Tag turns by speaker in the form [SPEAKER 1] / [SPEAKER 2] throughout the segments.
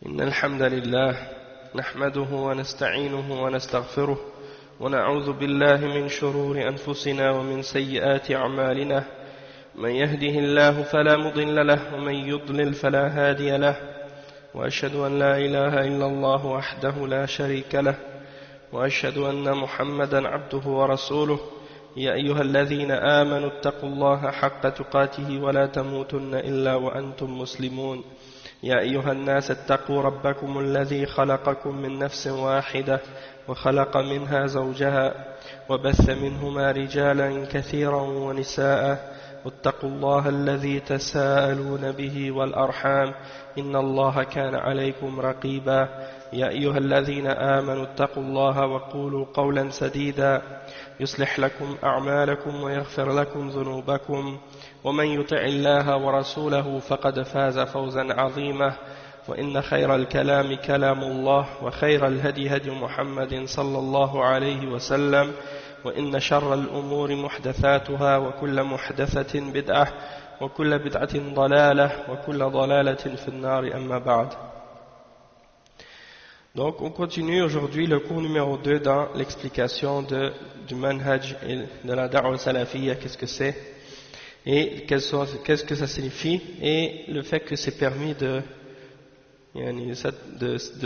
[SPEAKER 1] إن الحمد لله نحمده ونستعينه ونستغفره ونعوذ بالله من شرور أنفسنا ومن سيئات أعمالنا من يهده الله فلا مضل له ومن يضلل فلا هادي له وأشهد أن لا إله إلا الله وحده لا شريك له وأشهد أن محمدا عبده ورسوله يا أيها الذين آمنوا اتقوا الله حق تقاته ولا تموتن إلا وأنتم مسلمون يا أيها الناس اتقوا ربكم الذي خلقكم من نفس واحدة وخلق منها زوجها وبث منهما رجالا كثيرا ونساء واتقوا الله الذي تساءلون به والأرحام إن الله كان عليكم رقيبا يا أيها الذين آمنوا اتقوا الله وقولوا قولا سديدا يصلح لكم أعمالكم ويغفر لكم ذنوبكم ومن يطع الله ورسوله فقد فاز فوزا عظيما وإن خير الكلام كلام الله وخير الهدي هدي محمد صلى الله عليه وسلم وإن شر الأمور محدثاتها وكل محدثة بدعة وكل بدعة ضلالة وكل ضلالة في النار أما بعد. Donc on continue aujourd'hui le cours numéro 2 dans l'explication du manhaj et de la da'wa salafiyya, qu'est-ce que c'est et qu'est-ce que ça signifie, et le fait que c'est permis de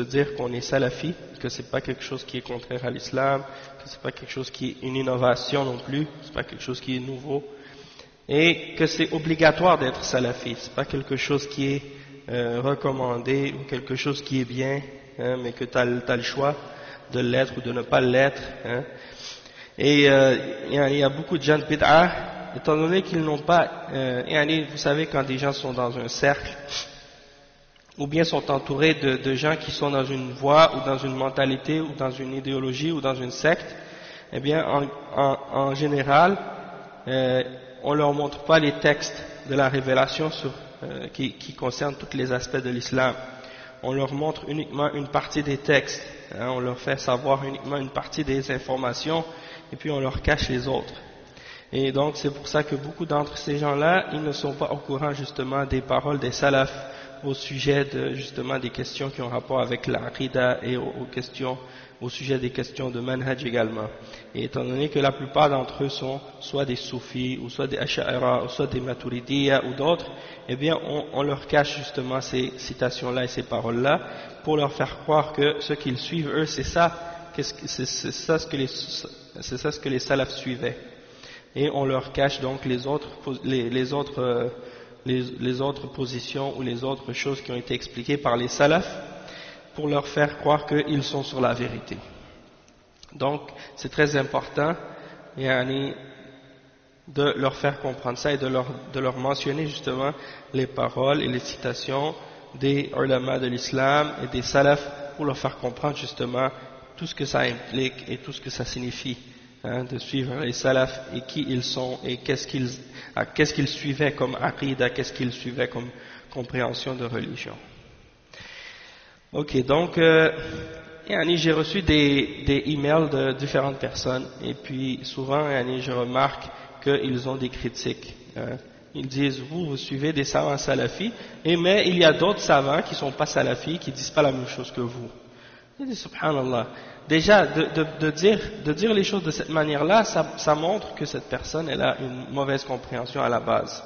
[SPEAKER 1] dire qu'on est salafi, que c'est pas quelque chose qui est contraire à l'islam, que c'est pas quelque chose qui est une innovation non plus, c'est pas quelque chose qui est nouveau, et que c'est obligatoire d'être salafi, c'est pas quelque chose qui est recommandé ou quelque chose qui est bien, mais que tu as le choix de l'être ou de ne pas l'être. Et il y a beaucoup de gens de bid'ah, étant donné qu'ils n'ont pas, vous savez, quand des gens sont dans un cercle, ou bien sont entourés de gens qui sont dans une voie ou dans une mentalité ou dans une idéologie ou dans une secte, eh bien en général on leur montre pas les textes de la révélation qui concernent tous les aspects de l'islam. On leur montre uniquement une partie des textes, on leur fait savoir uniquement une partie des informations et puis on leur cache les autres. Et donc c'est pour ça que beaucoup d'entre ces gens-là, ils ne sont pas au courant justement des paroles des salafs au sujet de justement des questions qui ont rapport avec l'aqida et au sujet des questions de manhaj également. Et étant donné que la plupart d'entre eux sont soit des soufis ou soit des asha'ira ou soit des maturidiyya ou d'autres, eh bien on leur cache justement ces citations-là et ces paroles-là pour leur faire croire que ce qu'ils suivent eux c'est ça ce que les salafs suivaient. Et on leur cache donc les autres positions ou les autres choses qui ont été expliquées par les salafs pour leur faire croire qu'ils sont sur la vérité. Donc c'est très important de leur faire comprendre ça et de leur mentionner justement les paroles et les citations des ulama de l'islam et des salafs pour leur faire comprendre justement tout ce que ça implique et tout ce que ça signifie de suivre les salafs et qui ils sont et qu'est-ce qu'ils suivaient comme aqida, qu'est-ce qu'ils suivaient comme compréhension de religion. Ok, donc j'ai reçu des emails de différentes personnes et puis souvent je remarque qu'ils ont des critiques. Ils disent vous suivez des savants salafis, mais il y a d'autres savants qui ne sont pas salafis qui disent pas la même chose que vous. Je dis subhanallah. Déjà de dire les choses de cette manière-là, ça montre que cette personne elle a une mauvaise compréhension à la base.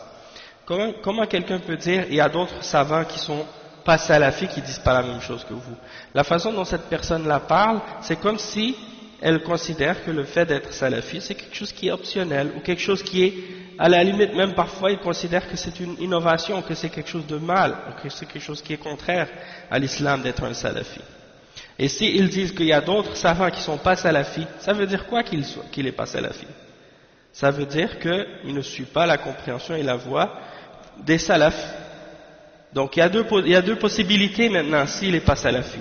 [SPEAKER 1] Comment quelqu'un peut dire il y a d'autres savants qui sont pas salafis qui disent pas la même chose que vous? La façon dont cette personne-là parle, c'est comme si elle considère que le fait d'être salafi c'est quelque chose qui est optionnel ou quelque chose qui est, à la limite même parfois il considère que c'est une innovation, que c'est quelque chose de mal, que c'est quelque chose qui est contraire à l'islam d'être un salafi. Et s'ils disent qu'il y a d'autres savants qui ne sont pas salafis, ça veut dire quoi qu'il n'est pas salafi? Ça veut dire qu'il ne suit pas la compréhension et la voie des salafs. Donc il y a deux possibilités maintenant s'il n'est pas salafi.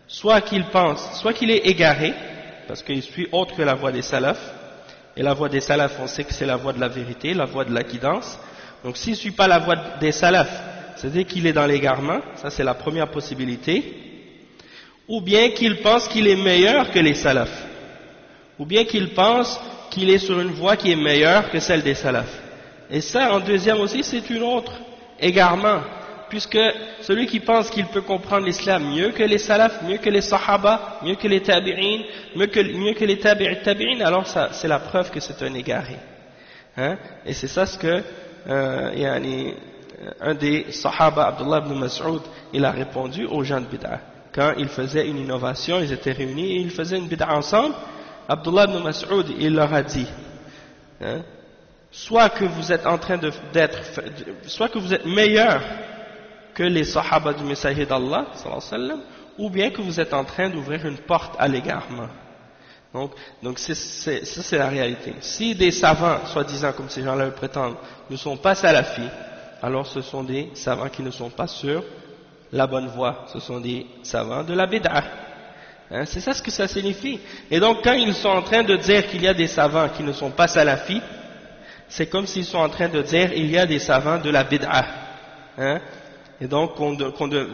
[SPEAKER 1] Soit qu'il est égaré, parce qu'il suit autre que la voie des salafs, et la voie des salafs on sait que c'est la voie de la vérité, la voie de la guidance. Donc s'il ne suit pas la voie des salafs, c'est-à-dire qu'il est dans l'égarement, ça c'est la première possibilité. Ou bien qu'il pense qu'il est meilleur que les salafs, ou bien qu'il pense qu'il est sur une voie qui est meilleure que celle des salafs. Et ça, en deuxième aussi, c'est une autre égarement, puisque celui qui pense qu'il peut comprendre l'islam mieux que les salafs, mieux que les sahaba, mieux que les tabi'in, mieux que les tabi'in, alors ça, c'est la preuve que c'est un égaré. Hein? Et c'est ça ce que un des sahaba, Abdullah ibn Mas'ud, il a répondu aux gens de bid'a. Quand ils faisaient une innovation, ils étaient réunis et ils faisaient une bid'a ensemble, Abdullah ibn Mas'ud, il leur a dit, hein, soit que vous êtes en train soit que vous êtes meilleur que les sahaba du messager d'Allah, sallallahu alayhi wa sallam, ou bien que vous êtes en train d'ouvrir une porte à l'égarement. Donc ça c'est la réalité. Si des savants, soi-disant comme ces gens-là le prétendent, ne sont pas salafis, alors ce sont des savants qui ne sont pas sur la bonne voie, ce sont des savants de la bid'a. Hein, c'est ça ce que ça signifie. Et donc quand ils sont en train de dire qu'il y a des savants qui ne sont pas salafis, c'est comme s'ils sont en train de dire il y a des savants de la bid'a. Hein, et donc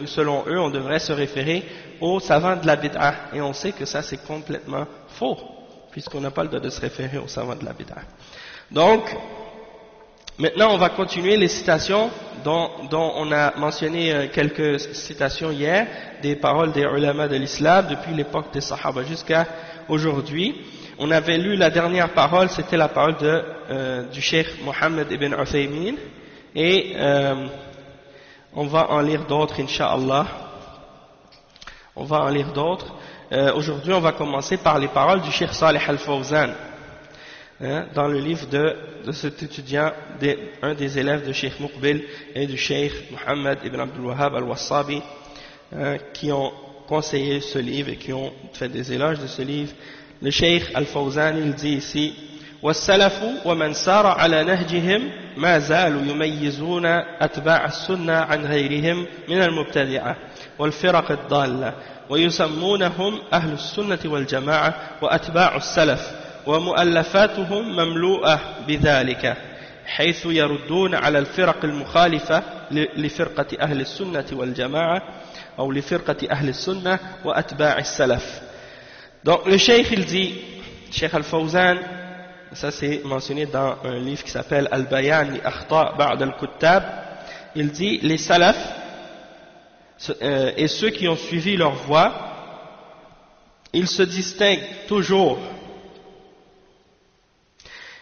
[SPEAKER 1] selon eux on devrait se référer aux savants de la bid'a. Et on sait que ça c'est complètement faux, puisqu'on n'a pas le droit de se référer aux savants de la bid'a. Donc maintenant on va continuer les citations dont on a mentionné quelques citations hier, des paroles des ulama de l'islam depuis l'époque des sahaba jusqu'à aujourd'hui. On avait lu la dernière parole, c'était la parole du cheikh Mohammed ibn Uthaymin, et on va en lire d'autres, Inch'Allah. On va en lire d'autres. Aujourd'hui, on va commencer par les paroles du cheikh Salih al-Fawzan, hein, dans le livre de cet étudiant, un des élèves de cheikh Muqbil et du cheikh Mohammed ibn Abdul Wahhab al-Wassabi, qui ont conseillé ce livre et qui ont fait des éloges de ce livre. Le cheikh al-Fawzan, il dit ici: والسلف ومن سار على نهجهم ما زالوا يميزون أتباع السنة عن غيرهم من المبتدعة والفرق الضالة ويسمونهم أهل السنة والجماعة وأتباع السلف ومؤلفاتهم مملوءة بذلك حيث يردون على الفرق المخالفة لفرقة أهل السنة والجماعة أو لفرقة أهل السنة وأتباع السلف. Donc le cheikh il dit, cheikh al-Fawzan, ça c'est mentionné dans un livre qui s'appelle Al-Bayan li Akhta' Ba'd al-Kuttab, il dit les salafs et ceux qui ont suivi leur voie, ils se distinguent toujours,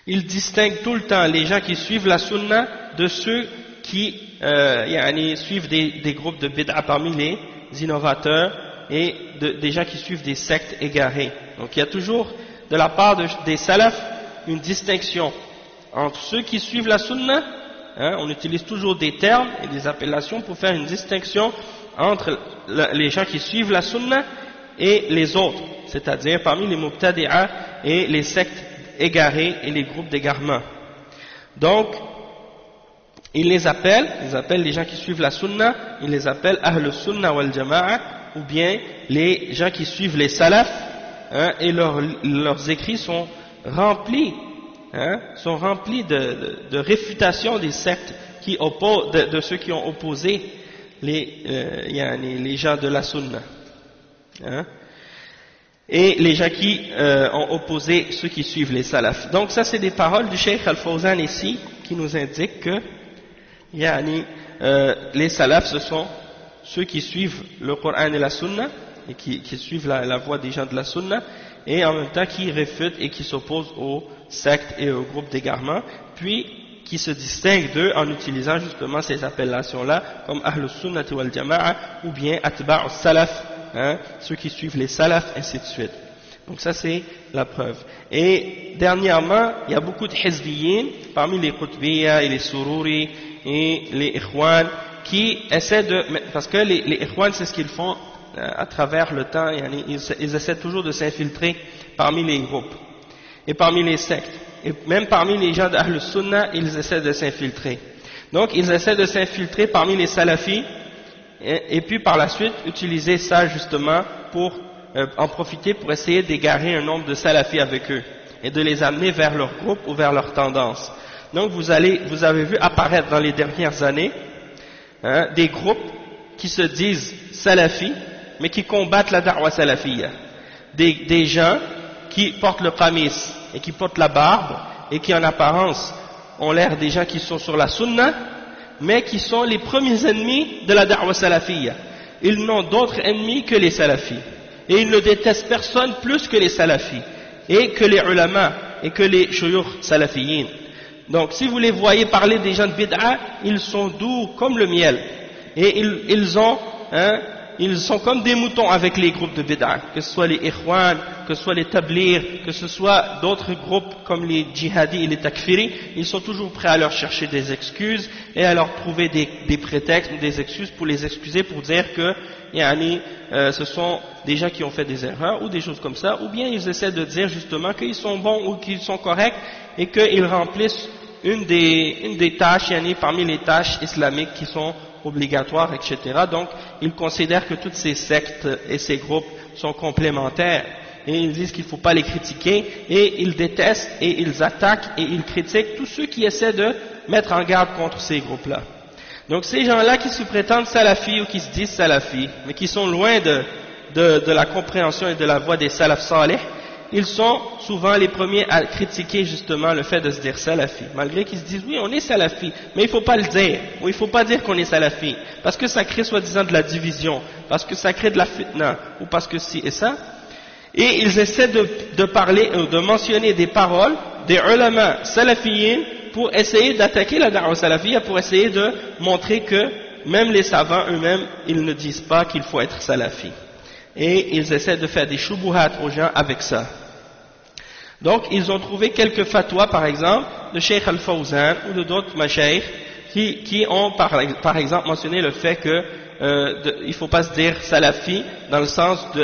[SPEAKER 1] ils distinguent tout le temps les gens qui suivent la sunna de ceux qui suivent des groupes de bid'a parmi les innovateurs et des gens qui suivent des sectes égarées. Donc il y a toujours de la part des salafs une distinction entre ceux qui suivent la sunna, hein, on utilise toujours des termes et des appellations pour faire une distinction entre les gens qui suivent la sunna et les autres, c'est-à-dire parmi les mubtadi'a et les sectes égarées et les groupes d'égarement. Donc ils appellent les gens qui suivent la sunna, ils les appellent Ahl Sunna wal Jama'a, ou bien les gens qui suivent les salafs, hein, et leurs écrits sont remplis de réfutation des sectes qui opposent, de ceux qui ont opposé les gens de la sunna, hein, et les gens qui ont opposé ceux qui suivent les salafs. Donc ça c'est des paroles du cheikh al-Fawzan ici qui nous indiquent que les salafs ce sont ceux qui suivent le Coran et la sunna et qui suivent la voie des gens de la sunna, et en même temps qui réfutent et qui s'opposent aux sectes et aux groupes d'égarement, puis qui se distinguent d'eux en utilisant justement ces appellations-là comme Ahlus Sunnati wal Jama'a ou bien Atba'us Salaf, hein, ceux qui suivent les salafs, ainsi de suite. Donc ça c'est la preuve. Et dernièrement, il y a beaucoup de hizbiyin parmi les Qutbiyya et les Sururi et les Ikhwan qui essaient parce que les Ikhwan c'est ce qu'ils font à travers le temps, ils essaient toujours de s'infiltrer parmi les groupes et parmi les sectes, et même parmi les gens d'Ahl Sunnah, ils essaient de s'infiltrer. Donc ils essaient de s'infiltrer parmi les salafis et puis par la suite utiliser ça justement pour en profiter pour essayer d'égarer un nombre de salafis avec eux et de les amener vers leur groupe ou vers leur tendance. Donc vous avez vu apparaître dans les dernières années, hein, des groupes qui se disent salafis mais qui combattent la da'wa salafiyya, des gens qui portent le qamis et qui portent la barbe et qui en apparence ont l'air des gens qui sont sur la sunna, mais qui sont les premiers ennemis de la da'wa salafiyya. Ils n'ont d'autres ennemis que les salafis. Et ils ne détestent personne plus que les salafis, et que les ulama, et que les shuyukh salafiyin. Donc si vous les voyez parler des gens de bid'a, ils sont doux comme le miel. Et ils sont comme des moutons avec les groupes de bid'a, que ce soit les ikhwan, que ce soit les tablir, que ce soit d'autres groupes comme les djihadis et les takfiri. Ils sont toujours prêts à leur chercher des excuses et à leur trouver des prétextes ou des excuses pour les excuser, pour dire que ce sont des gens qui ont fait des erreurs ou des choses comme ça, ou bien ils essaient de dire justement qu'ils sont bons ou qu'ils sont corrects et qu'ils remplissent une des tâches parmi les tâches islamiques qui sont obligatoires, etc. Donc ils considèrent que toutes ces sectes et ces groupes sont complémentaires et ils disent qu'il ne faut pas les critiquer, et ils détestent et ils attaquent et ils critiquent tous ceux qui essaient de mettre en garde contre ces groupes-là. Donc ces gens-là qui se prétendent salafis ou qui se disent salafis, mais qui sont loin de la compréhension et de la voie des salaf salih, ils sont souvent les premiers à critiquer justement le fait de se dire salafi, malgré qu'ils se disent oui on est salafi, mais il ne faut pas le dire, ou il ne faut pas dire qu'on est salafi, parce que ça crée soi-disant de la division, parce que ça crée de la fitna, ou parce que ci et ça, et ils essaient de parler, de mentionner des paroles des ulama salafiyin pour essayer d'attaquer la da'wa salafiyya, pour essayer de montrer que même les savants eux-mêmes, ils ne disent pas qu'il faut être salafi. Et ils essaient de faire des shubuhat aux gens avec ça. Donc ils ont trouvé quelques fatwas, par exemple, de Cheikh Al-Fawzan ou de d'autres mashaykh qui ont par exemple mentionné le fait que il ne faut pas se dire salafi dans le sens de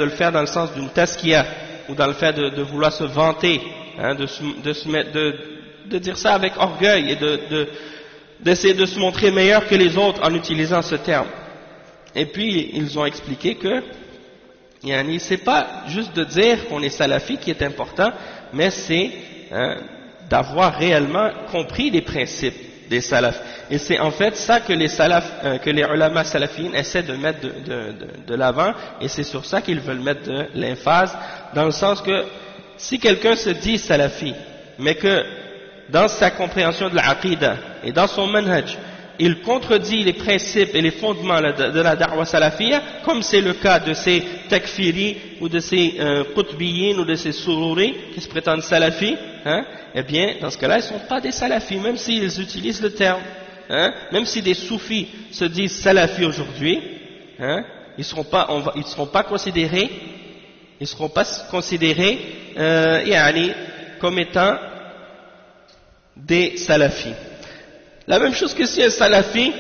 [SPEAKER 1] le faire dans le sens d'une tazkiya, ou dans le fait de vouloir se vanter, de dire ça avec orgueil et d'essayer de se montrer meilleur que les autres en utilisant ce terme. Et puis ils ont expliqué que c'est pas juste de dire qu'on est salafi qui est important, mais c'est d'avoir réellement compris les principes des salafs. Et c'est en fait ça que les salafs, que les ulama salafiyyin essaient de mettre de l'avant, et c'est sur ça qu'ils veulent mettre de l'emphase, dans le sens que si quelqu'un se dit salafi, mais que dans sa compréhension de l'aqida et dans son manhaj, il contredit les principes et les fondements de la da'wa salafiyya, comme c'est le cas de ces takfiri ou de ces qutbiyin ou de ces sururi qui se prétendent salafis, eh bien dans ce cas-là ils ne sont pas des salafis, même s'ils utilisent le terme, même si des soufis se disent salafis aujourd'hui, ils ne seront pas considérés comme étant des salafis. La même chose que si un salafi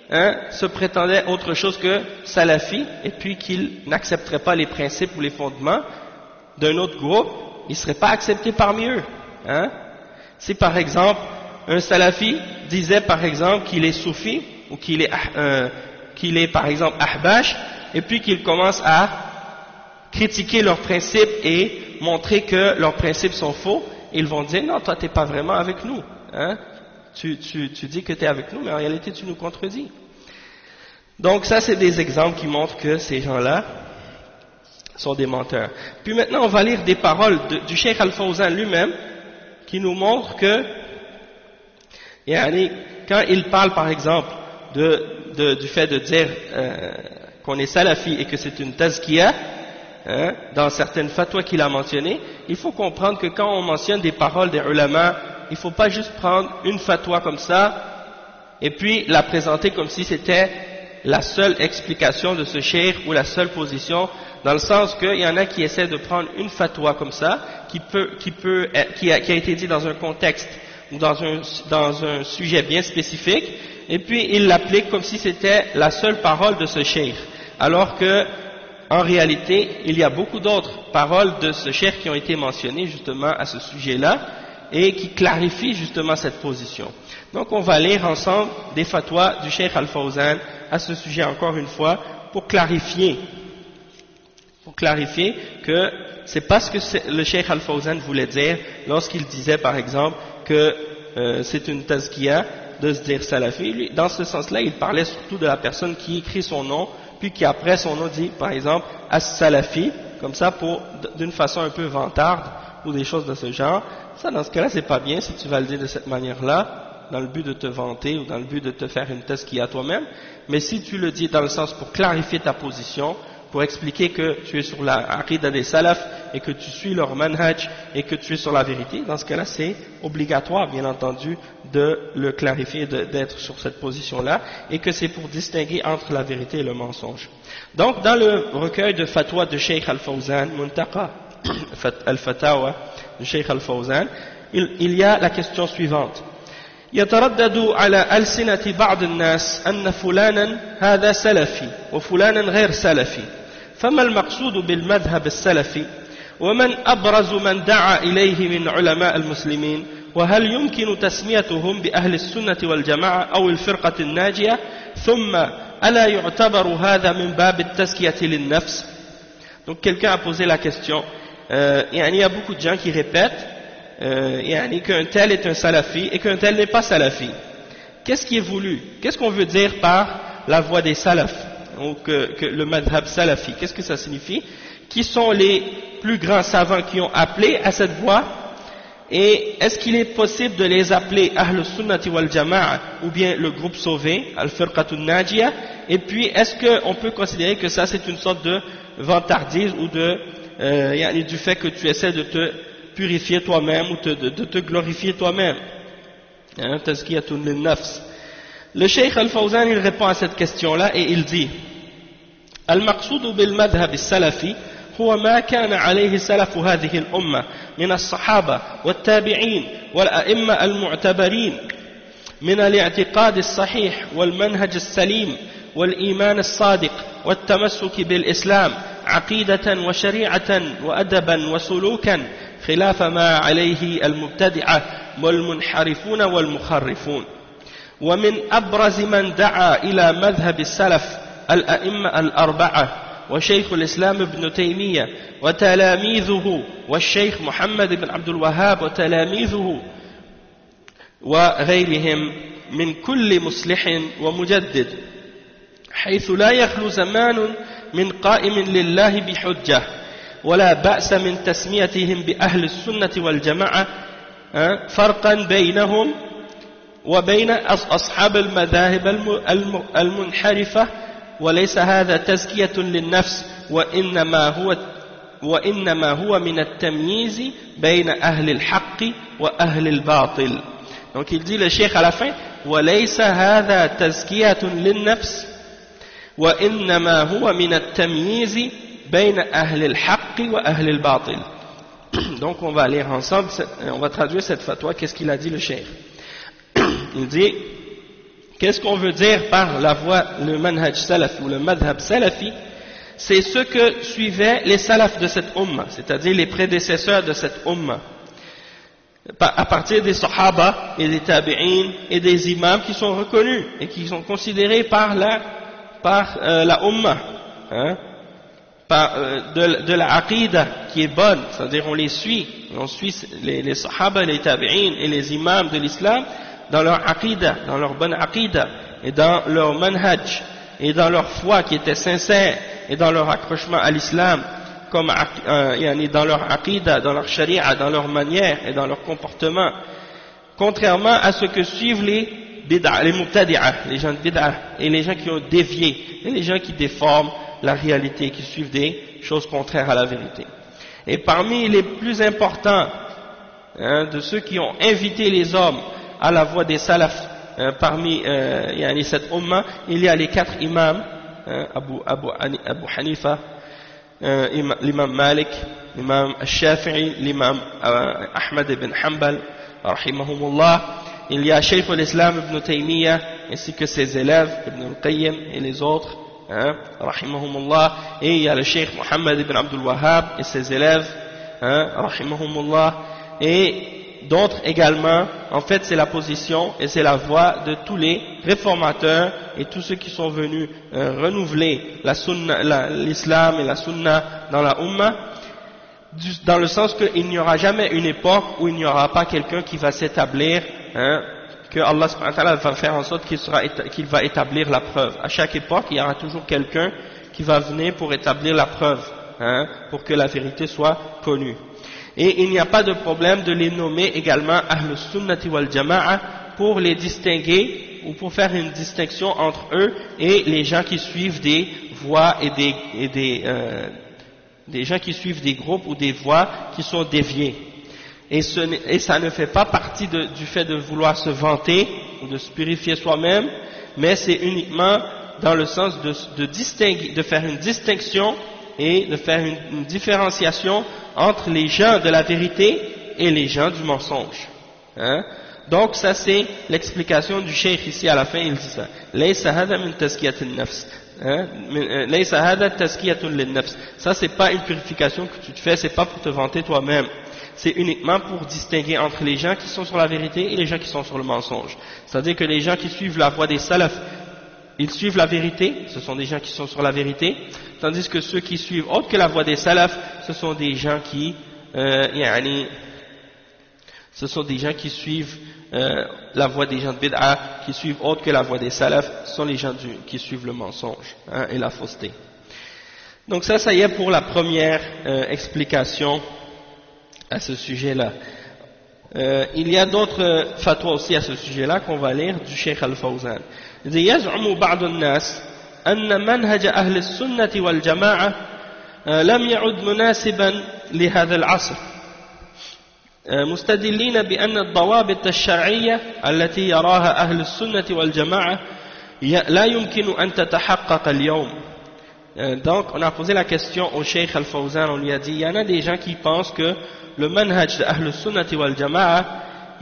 [SPEAKER 1] se prétendait autre chose que salafi, et puis qu'il n'accepterait pas les principes ou les fondements d'un autre groupe, il ne serait pas accepté parmi eux. Si par exemple un salafi disait par exemple qu'il est soufi, ou qu'il est par exemple ahbash, et puis qu'il commence à critiquer leurs principes et montrer que leurs principes sont faux, ils vont dire non, toi t'es pas vraiment avec nous, tu dis que tu es avec nous, mais en réalité tu nous contredis. Donc ça c'est des exemples qui montrent que ces gens-là sont des menteurs. Puis maintenant on va lire des paroles du Cheikh Al-Fawzan lui-même, qui nous montrent que quand il parle par exemple du fait de dire qu'on est salafi et que c'est une tazkiya, dans certaines fatwas qu'il a mentionnées, il faut comprendre que quand on mentionne des paroles des ulama, il ne faut pas juste prendre une fatwa comme ça et puis la présenter comme si c'était la seule explication de ce cheikh ou la seule position, dans le sens qu'il y en a qui essaient de prendre une fatwa comme ça qui a été dit dans un contexte ou dans un sujet bien spécifique, et puis ils l'appliquent comme si c'était la seule parole de ce cheikh, alors que en réalité il y a beaucoup d'autres paroles de ce cheikh qui ont été mentionnées justement à ce sujet-là et qui clarifient justement cette position. Donc on va lire ensemble des fatwas du Cheikh Al-Fawzan à ce sujet encore une fois, pour clarifier que c'est pas ce que le Cheikh Al-Fawzan voulait dire lorsqu'il disait par exemple que c'est une tazkiya de se dire salafi. Lui, dans ce sens-là, il parlait surtout de la personne qui écrit son nom, puis qui après son nom dit par exemple as-salafi, comme ça d'une façon un peu vantarde ou des choses de ce genre, ça dans ce cas-là c'est pas bien si tu vas le dire de cette manière-là, dans le but de te vanter ou dans le but de te faire une tazkiya à toi-même, mais si tu le dis dans le sens pour clarifier ta position, pour expliquer que tu es sur la aqida des salaf et que tu suis leur manhaj et que tu es sur la vérité, dans ce cas-là c'est obligatoire bien entendu de le clarifier, d'être sur cette position-là, et que c'est pour distinguer entre la vérité et le mensonge. Donc dans le recueil de fatwa de Cheikh Al-Fawzan, Muntaqa Al-Fatawa de Cheikh Al-Fawzan, il y a la question suivante: يتردد على ألسنة بعض الناس أن فلانا هذا سلفي وفلانا غير سلفي، فما المقصود بالمذهب السلفي؟ ومن أبرز من دعا إليه من علماء المسلمين؟ وهل يمكن تسميتهم بأهل السنة والجماعة أو الفرقة الناجية؟ ثم ألا يعتبر هذا من باب التزكية للنفس؟ Donc quelqu'un a posé la question, il y a beaucoup de gens qui répètent qu'un tel est un salafi et qu'un tel n'est pas salafi. Qu'est-ce qui est voulu? Qu'est-ce qu'on veut dire par la voie des salafs, ou que le madhab salafi? Qu'est-ce que ça signifie? Qui sont les plus grands savants qui ont appelé à cette voie? Et est-ce qu'il est possible de les appeler Ahl Sunnati wal Jama'a ou bien le groupe sauvé, Al-Firqatun Najiyah? Et puis est-ce qu'on peut considérer que ça c'est une sorte de vantardise ou du fait que tu essaies de te purifier toi-même ou de te glorifier toi-même, tazkiyatun lin-nafs. Le Cheikh Al-Fawzan il répond à cette question-là et il dit: Al-maqsoud bil-madhhab al-salafi huwa ma kana alayhi salaf hadhihi al-umma min as-sahaba wat-tabi'in wal-a'imma al-mu'tabarin min al-i'tiqad as-sahih wal-manhaj as-salim wal-iman as-sadiq wat-tamassuk bil-islam عقيدة وشريعة وأدبا وسلوكا خلاف ما عليه المبتدعة والمنحرفون والمخرفون. ومن أبرز من دعا إلى مذهب السلف الأئمة الأربعة وشيخ الإسلام ابن تيمية وتلاميذه والشيخ محمد بن عبد الوهاب وتلاميذه وغيرهم من كل مصلح ومجدد، حيث لا يخلو زمان من قائم لله بحجة، ولا بأس من تسميتهم بأهل السنة والجماعة فرقا بينهم وبين أصحاب المذاهب المنحرفة، وليس هذا تزكية للنفس وإنما هو من التمييز بين أهل الحق وأهل الباطل. Donc il dit le cheikh à la fin: وليس هذا تزكية للنفس وإنما هو من التمييز بين أهل الحق وأهل الباطل. Donc on va lire ensemble, on va traduire cette fatwa. Qu'est-ce qu'il a dit le cheikh? Il dit: qu'est-ce qu'on veut dire par la voie, le manhaj salaf ou le madhab salafi? C'est ce que suivaient les salafs de cette umma, c'est-à-dire les prédécesseurs de cette umma, à partir des sahaba et des tabi'in et des imams qui sont reconnus et qui sont considérés par la umma, de la aqida qui est bonne, c'est-à-dire on suit les sahaba, les tabi'in et les imams de l'islam dans leur aqida, dans leur bonne aqida et dans leur manhaj et dans leur foi qui était sincère et dans leur accrochement à l'islam, comme dans leur aqida, dans leur sharia, dans leur manière et dans leur comportement, contrairement à ce que suivent les mubtadi'ah, les gens de bid'ah, et les gens qui ont dévié, et les gens qui déforment la réalité, qui suivent des choses contraires à la vérité. Et parmi les plus importants de ceux qui ont invité les hommes à la voie des salafs, parmi cette umma, il y a les 4 imams, Abu Hanifa, l'imam Malik, l'imam Al-Shafi'i, l'imam Ahmad ibn Hanbal, rahimahumullah. Il y a Cheikh al-Islam ibn Taymiyyah ainsi que ses élèves Ibn al-Qayyim et les autres, rahimahumullah. Et il y a le Cheikh Muhammad ibn Abdul Wahhab et ses élèves, rahimahumullah. Et d'autres également. En fait c'est la position et c'est la voie de tous les réformateurs et tous ceux qui sont venus renouveler l'islam et la sunna dans la umma, dans le sens qu'il n'y aura jamais une époque où il n'y aura pas quelqu'un qui va s'établir, que Allah subhanahu wa ta'ala va faire en sorte qu'il va établir la preuve. À chaque époque il y aura toujours quelqu'un qui va venir pour établir la preuve, pour que la vérité soit connue. Et il n'y a pas de problème de les nommer également Ahlus Sunnati wal Jama'a pour les distinguer ou pour faire une distinction entre eux et les gens qui suivent des voies et des gens qui suivent des groupes ou des voies qui sont déviées. Et ça ne fait pas partie du fait de vouloir se vanter ou de se purifier soi-même, mais c'est uniquement dans le sens de distinguer, de faire une distinction et de faire une différenciation entre les gens de la vérité et les gens du mensonge. Hein? Donc ça c'est l'explication du cheikh ici à la fin, il dit ça. Laysa hada min tazkiyatin nafs. Laysa hada tazkiyatun lin nafs. Ça c'est pas une purification que tu te fais, c'est pas pour te vanter toi-même. C'est uniquement pour distinguer entre les gens qui sont sur la vérité et les gens qui sont sur le mensonge. C'est-à-dire que les gens qui suivent la voie des salafs, ils suivent la vérité, ce sont des gens qui sont sur la vérité, tandis que ceux qui suivent autre que la voie des salafs, ce sont des gens qui suivent la voie des gens de bid'a, qui suivent autre que la voie des salafs, ce sont les gens qui suivent le mensonge et la fausseté. Donc ça y est pour la première explication à ce sujet-là. Il y a d'autres fatwas aussi à ce sujet-là qu'on va lire du Cheikh Al-Fawzan. Il dit يزعم بعض الناس أن منهج أهل السنة والجماعة لم يعد مناسبا لهذا العصر مستدلين بأن الضوابط الشرعية التي يراها أهل السنة والجماعة لا يمكن أن تتحقق اليوم. Donc on a posé la question au Cheikh Al-Fawzan, on lui a dit il y en a des gens qui pensent que le manhaj de Ahl Sunnati wal Jama'a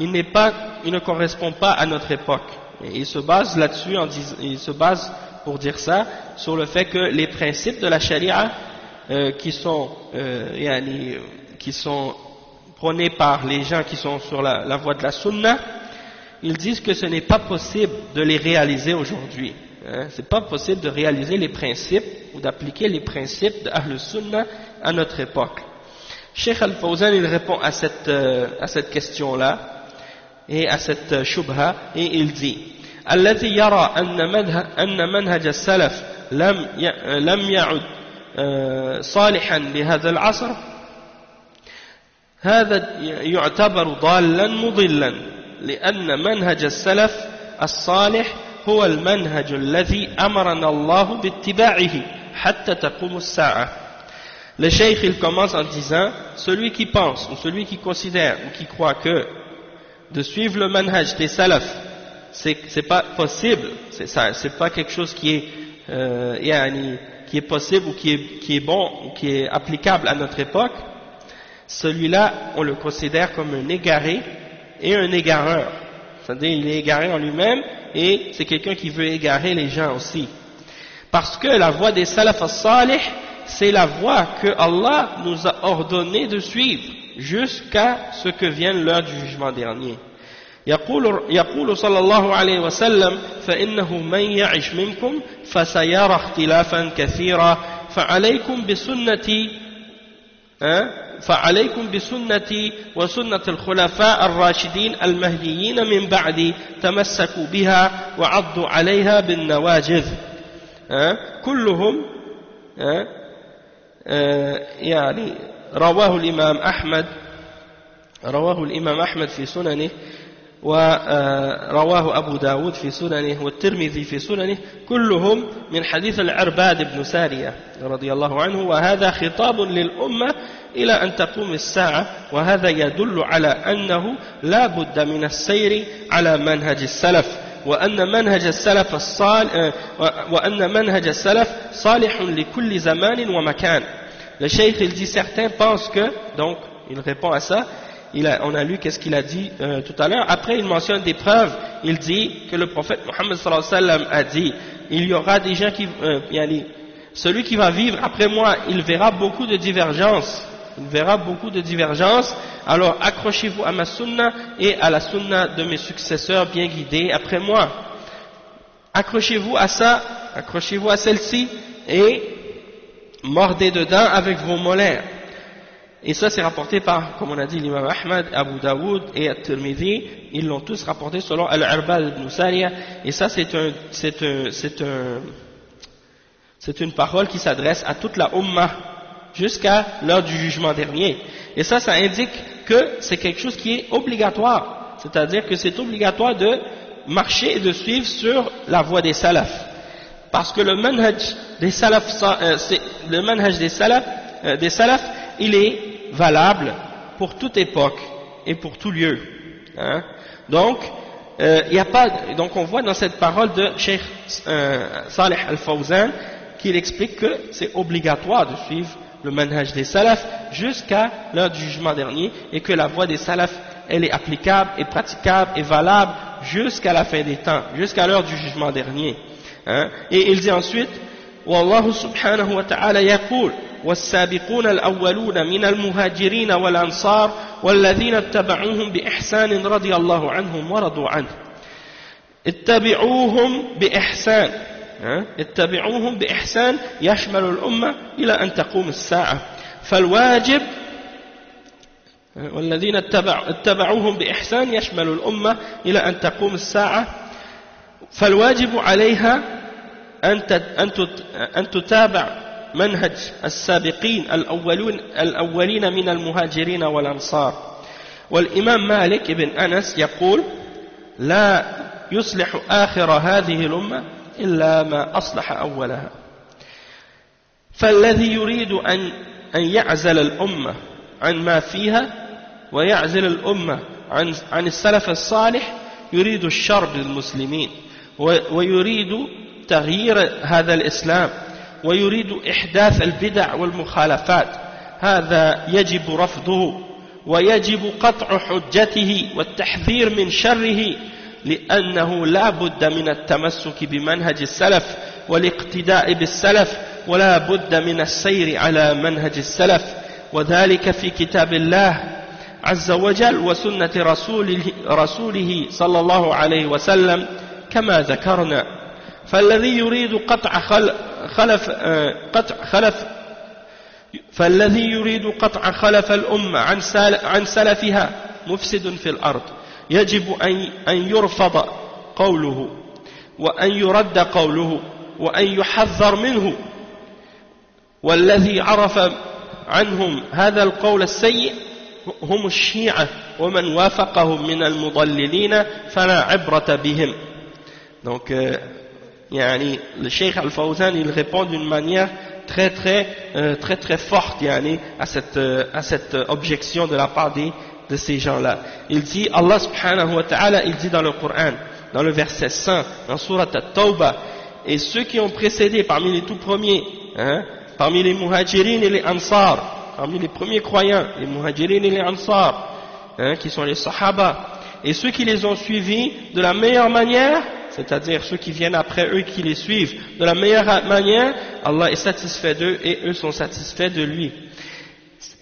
[SPEAKER 1] il ne correspond pas à notre époque. Et il se base là-dessus, il se base pour dire ça sur le fait que les principes de la charia qui sont prônés par les gens qui sont sur la voie de la sunna, ils disent que ce n'est pas possible de les réaliser aujourd'hui. C'est pas possible de réaliser les principes ou d'appliquer les principes de Ahl Sunna à notre époque. Cheikh Al-Fawzan il répond à cette question-là et à cette shubha et il dit الذي يرى أن منهج السلف لم يعد صالحا لهذا العصر هذا يعتبر ضالا مضلا لأن منهج السلف الصالح هو المنهج الذي أمرنا الله باتباعه حتى تقوم الساعة. Le cheikh il commence en disant celui qui pense ou celui qui considère ou qui croit que de suivre le manhaj des salafs c'est pas possible, c'est pas quelque chose qui est possible ou qui est bon ou qui est applicable à notre époque, celui-là on le considère comme un égaré et un égareur. C'est-à-dire il est égaré en lui-même et c'est quelqu'un qui veut égarer les gens aussi. Parce que la voie des salaf as-salih, c'est la voie que Allah nous a ordonné de suivre jusqu'à ce que vienne l'heure du jugement dernier. يقول صلى الله عليه وسلم فإنه من يعش منكم فسيرى اختلافا كثيرا فعليكم بسنتي وسنة الخلفاء الراشدين المهديين من بعدي تمسكوا بها وعضوا عليها بالنواجذ. كلهم يعني رواه الإمام أحمد في سننه ورواه أبو داود في سننه والترمذي في سننه كلهم من حديث العرباد بن سارية رضي الله عنه وهذا خطاب للأمة إلى أن تقوم الساعة وهذا يدل على أنه لا بد من السير على منهج السلف وأن منهج السلف صالح لكل زمان ومكان. Le cheikh il dit certains pensent que, donc il répond à ça, on a lu qu'est-ce qu'il a dit tout à l'heure. Après il mentionne des preuves, il dit que le prophète Mohammed sallallahu alayhi wa sallam a dit il y aura des gens qui celui qui va vivre après moi il verra beaucoup de divergences, alors accrochez-vous à ma sunna et à la sunna de mes successeurs bien guidés après moi. Accrochez-vous à ça, accrochez-vous à celle-ci et mordez dedans avec vos molaires. Et ça c'est rapporté par, comme on a dit, l'imam Ahmad, Abu Daoud et At-Tirmidhi, ils l'ont tous rapporté selon Al-Irbad ibn Sariya, et ça c'est une parole qui s'adresse à toute la Ummah jusqu'à l'heure du jugement dernier. Et ça indique que c'est quelque chose qui est obligatoire, c'est-à-dire que c'est obligatoire de marcher et de suivre sur la voie des salafs. Parce que le manhaj des salafs, des salafs, il est valable pour toute époque et pour tout lieu. Hein? Donc, y a pas, donc on voit dans cette parole de Cheikh Salih Al-Fawzan qu'il explique que c'est obligatoire de suivre le manhaj des salafs jusqu'à l'heure du jugement dernier et que la voie des salafs elle est applicable et praticable et valable jusqu'à la fin des temps, jusqu'à l'heure du jugement dernier. Hein? Et il dit ensuite والله سبحانه وتعالى يقول والسابقون الأولون من المهاجرين والأنصار والذين اتبعوهم بإحسان رضي الله عنهم ورضوا عنه اتبعوهم بإحسان اتبعوهم بإحسان يشمل الأمة إلى أن تقوم الساعة فالواجب والذين اتبعوهم بإحسان يشمل الأمة إلى أن تقوم الساعة فالواجب عليها أن تتابع منهج السابقين الأولين من المهاجرين والأنصار. والإمام مالك بن أنس يقول لا يصلح آخر هذه الأمة إلا ما أصلح أولها. فالذي يريد أن يعزل الأمة عن ما فيها ويعزل الأمة عن السلف الصالح يريد الشر للمسلمين ويريد تغيير هذا الإسلام ويريد إحداث البدع والمخالفات هذا يجب رفضه ويجب قطع حجته والتحذير من شره لأنه لا بد من التمسك بمنهج السلف والاقتداء بالسلف ولا بد من السير على منهج السلف وذلك في كتاب الله عز وجل وسنة رسوله صلى الله عليه وسلم كما ذكرنا. فالذي يريد قطع خلف الأمة عن سلفها مفسد في الأرض يجب أن يرفض قوله وأن يرد قوله وأن يحذر منه والذي عرف عنهم هذا القول السيء هم الشيعة ومن وافقهم من المضللين فلا عبرة بهم. Donc يعني le Cheikh Al-Fawzan il répond d'une manière très forte يعني, à cette objection de la part de ces gens-là. Il dit, Allah subhanahu wa ta'ala, il dit dans le Coran, dans le verset 100, dans Surat At-Tawbah, et ceux qui ont précédé parmi les tout premiers, hein, parmi les muhajirin et les ansar, parmi les premiers croyants, les muhajirin et les ansar, hein, qui sont les sahaba, et ceux qui les ont suivis de la meilleure manière, c'est-à-dire ceux qui viennent après eux qui les suivent de la meilleure manière, Allah est satisfait d'eux et eux sont satisfaits de lui.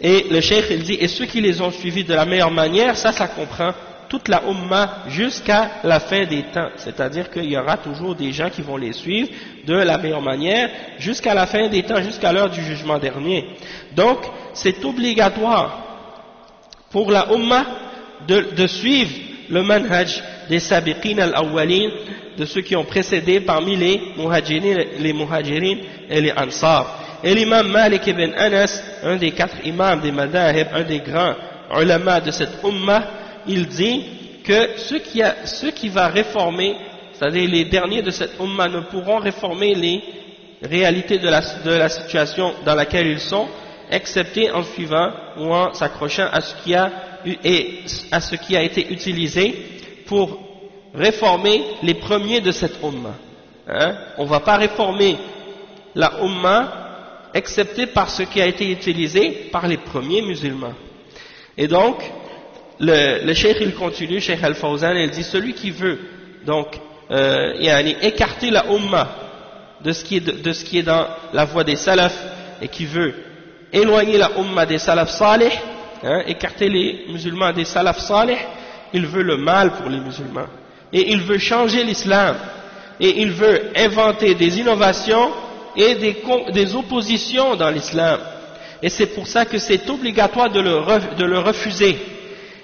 [SPEAKER 1] Et le cheikh il dit, et ceux qui les ont suivis de la meilleure manière, ça comprend toute la Ummah jusqu'à la fin des temps, c'est-à-dire qu'il y aura toujours des gens qui vont les suivre de la meilleure manière jusqu'à la fin des temps, jusqu'à l'heure du jugement dernier. Donc c'est obligatoire pour la Ummah de suivre le manhaj des sabiqin al-awwalin, de ceux qui ont précédé parmi les muhajirin et les ansar. Et l'imam Malik ibn Anas, un des 4 imams des madahib, un des grands ulama de cette ummah, il dit que ceux qui va réformer, c'est-à-dire les derniers de cette ummah ne pourront réformer les réalités de la situation dans laquelle ils sont, excepté en suivant ou en s'accrochant à ce qui a été utilisé pour réformer les premiers de cette ummah. Hein? On ne va pas réformer la ummah excepté par ce qui a été utilisé par les premiers musulmans. Et donc, le cheikh il continue, Cheikh Al-Fawzan, il dit, celui qui veut donc écarter la ummah de ce qui est dans la voie des salafs et qui veut éloigner la ummah des salafs salih, hein, écarter les musulmans des salafs salih, il veut le mal pour les musulmans. Et il veut changer l'islam. Et il veut inventer des innovations et des oppositions dans l'islam. Et c'est pour ça que c'est obligatoire de le refuser.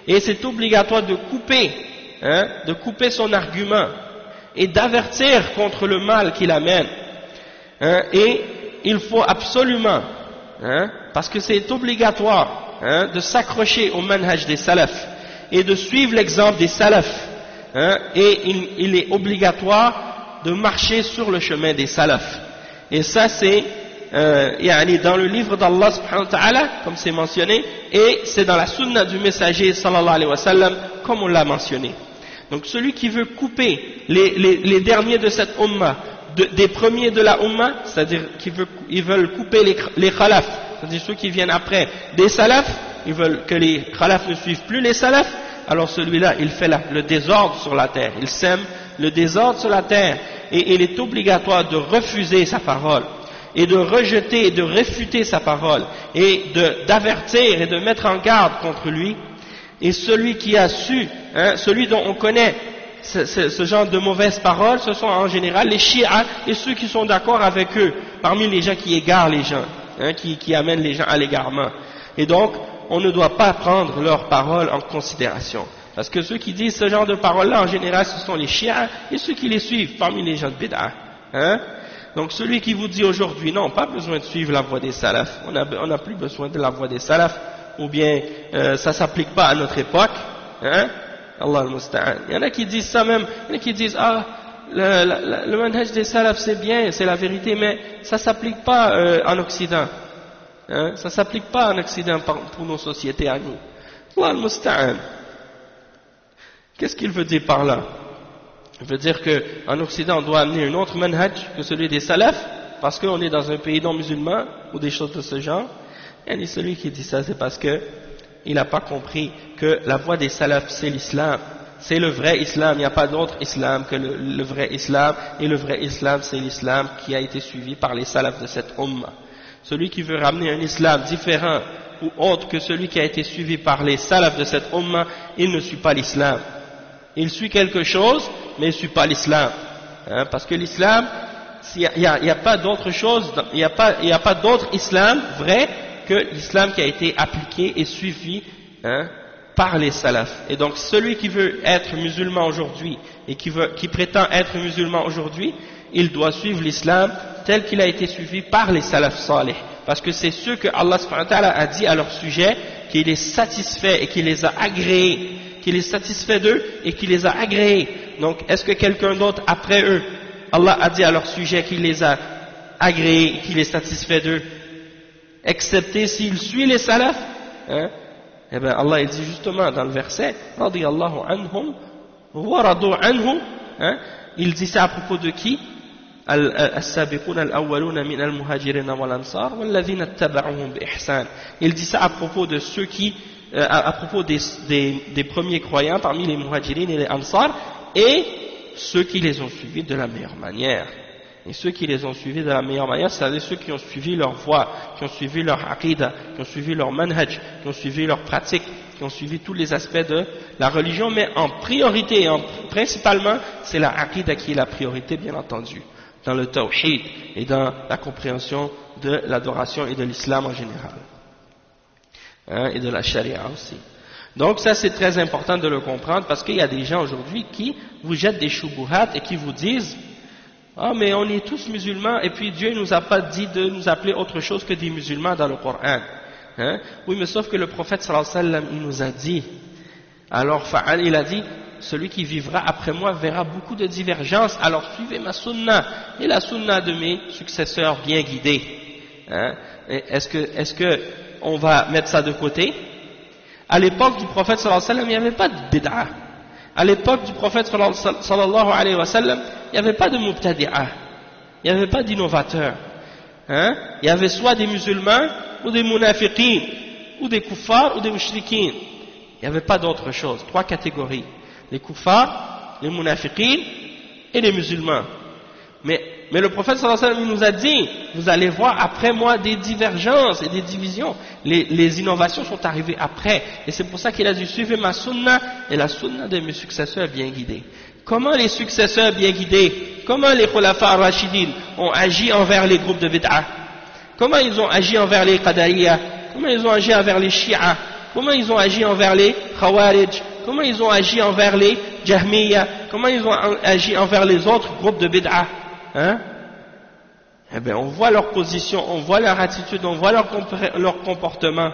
[SPEAKER 1] Et c'est obligatoire de couper son argument et d'avertir contre le mal qu'il amène. Hein, et il faut absolument, hein, parce que c'est obligatoire de s'accrocher au manhaj des salafs et de suivre l'exemple des salafs, et il est obligatoire de marcher sur le chemin des salafs. Et ça c'est dans le livre d'Allah subhanahu wa ta'ala, comme c'est mentionné, et c'est dans la sunna du messager sallallahu alayhi wa sallam, comme on l'a mentionné. Donc celui qui veut couper les derniers de cette umma des premiers de la umma, c'est-à-dire qu'ils veulent couper les khalafs, c'est-à-dire ceux qui viennent après des salafs, ils veulent que les khalafs ne suivent plus les salafs, alors celui-là il fait le désordre sur la terre, il sème le désordre sur la terre, et il est obligatoire de refuser sa parole, et de rejeter et de réfuter sa parole, et d'avertir et de mettre en garde contre lui. Et celui qui a su, celui dont on connaît ce genre de mauvaises paroles, ce sont en général les chiites et ceux qui sont d'accord avec eux, parmi les gens qui égarent les gens, qui amènent les gens à l'égarement. Et donc, on ne doit pas prendre leurs paroles en considération. Parce que ceux qui disent ce genre de paroles-là, en général, ce sont les chiites et ceux qui les suivent, parmi les gens de bid'a. Donc celui qui vous dit aujourd'hui, non, pas besoin de suivre la voie des salafs, on n'a plus besoin de la voie des salafs, ou bien ça s'applique pas à notre époque, Allah al-Musta'an. Il y en a qui disent ça même, il y en a qui disent, le manhaj des salafs c'est bien, c'est la vérité, mais ça s'applique pas en Occident. Ça s'applique pas en Occident pour nos sociétés à nous. Allah al-Musta'an. Qu'est-ce qu'il veut dire par là? Il veut dire qu'en Occident on doit amener un autre manhaj que celui des salafs, parce qu'on est dans un pays non musulman, ou des choses de ce genre. Et celui qui dit ça, c'est parce que il n'a pas compris que la voie des salafs, c'est l'islam. C'est le vrai islam, il n'y a pas d'autre islam que le vrai islam, et le vrai islam, c'est l'islam qui a été suivi par les salafs de cette umma. Celui qui veut ramener un islam différent ou autre que celui qui a été suivi par les salafs de cette umma, il ne suit pas l'islam. Il suit quelque chose, mais il ne suit pas l'islam. Parce que l'islam, il n'y a pas d'autre chose, il n'y a pas d'autre islam vrai que l'islam qui a été appliqué et suivi par les salafs. Et donc celui qui veut être musulman aujourd'hui et qui prétend être musulman aujourd'hui, il doit suivre l'islam tel qu'il a été suivi par les salafs salih. Parce que c'est ceux que Allah subhanahu wa ta'ala a dit à leur sujet qu'il est satisfait et qu'il les a agréés, qu'il est satisfait d'eux et qu'il les a agréés. Donc est-ce que quelqu'un d'autre après eux, Allah a dit à leur sujet qu'il les a agréés et qu'il est satisfait d'eux, excepté s'il suit les salafs, eh bien Allah il dit justement dans le verset radiyallahu anhum wa radu anhum, il dit ça à propos de qui? As-sabiquna al-awwaluna min al-muhajirin wal-ansar wal-ladhina ittaba'uhum bi-ihsan. Il dit ça à propos de ceux qui à propos des premiers croyants parmi les muhajirin et les ansar, et ceux qui les ont suivis de la meilleure manière. Et ceux qui les ont suivis de la meilleure manière, c'est-à-dire ceux qui ont suivi leur voie, qui ont suivi leur aqidah, qui ont suivi leur manhaj, qui ont suivi leur pratique, qui ont suivi tous les aspects de la religion, mais en priorité, principalement, c'est la aqidah qui est la priorité, bien entendu, dans le tawhid et dans la compréhension de l'adoration et de l'islam en général, et de la charia aussi. Donc ça c'est très important de le comprendre, parce qu'il y a des gens aujourd'hui qui vous jettent des shubuhat et qui vous disent: ah, mais on est tous musulmans, et puis Dieu ne nous a pas dit de nous appeler autre chose que des musulmans dans le Coran. Oui, mais sauf que le prophète sallallahu alayhi wa sallam, il nous a dit, alors Fa'al, il a dit, celui qui vivra après moi verra beaucoup de divergences, alors suivez ma sunna, et la sunna de mes successeurs bien guidés. Est-ce que on va mettre ça de côté? À l'époque du prophète sallallahu alayhi wa sallam, il n'y avait pas de bid'a. À l'époque du prophète sallallahu alayhi wa sallam, il n'y avait pas de mubtadi'a, il n'y avait pas d'innovateur. Il y avait soit des musulmans, ou des munafiqin, ou des kuffars, ou des mushrikin. Il n'y avait pas d'autre chose. 3 catégories: les kuffars, les munafiqin et les musulmans. Mais le prophète sallallahu alayhi wa sallam nous a dit: vous allez voir après moi des divergences et des divisions. Les innovations sont arrivées après, et c'est pour ça qu'il a dit: suivez ma sunna et la sunna de mes successeurs bien guidés. Comment les successeurs bien guidés, comment les khulafa ar-rashidin ont agi envers les groupes de bid'a? Comment ils ont agi envers les qadariya? Comment ils ont agi envers les shi'a? Comment ils ont agi envers les khawarij? Comment ils ont agi envers les jahmiya? Comment ils ont agi envers les autres groupes de bid'a? Eh bien, on voit leur position, on voit leur attitude, on voit leur comportement.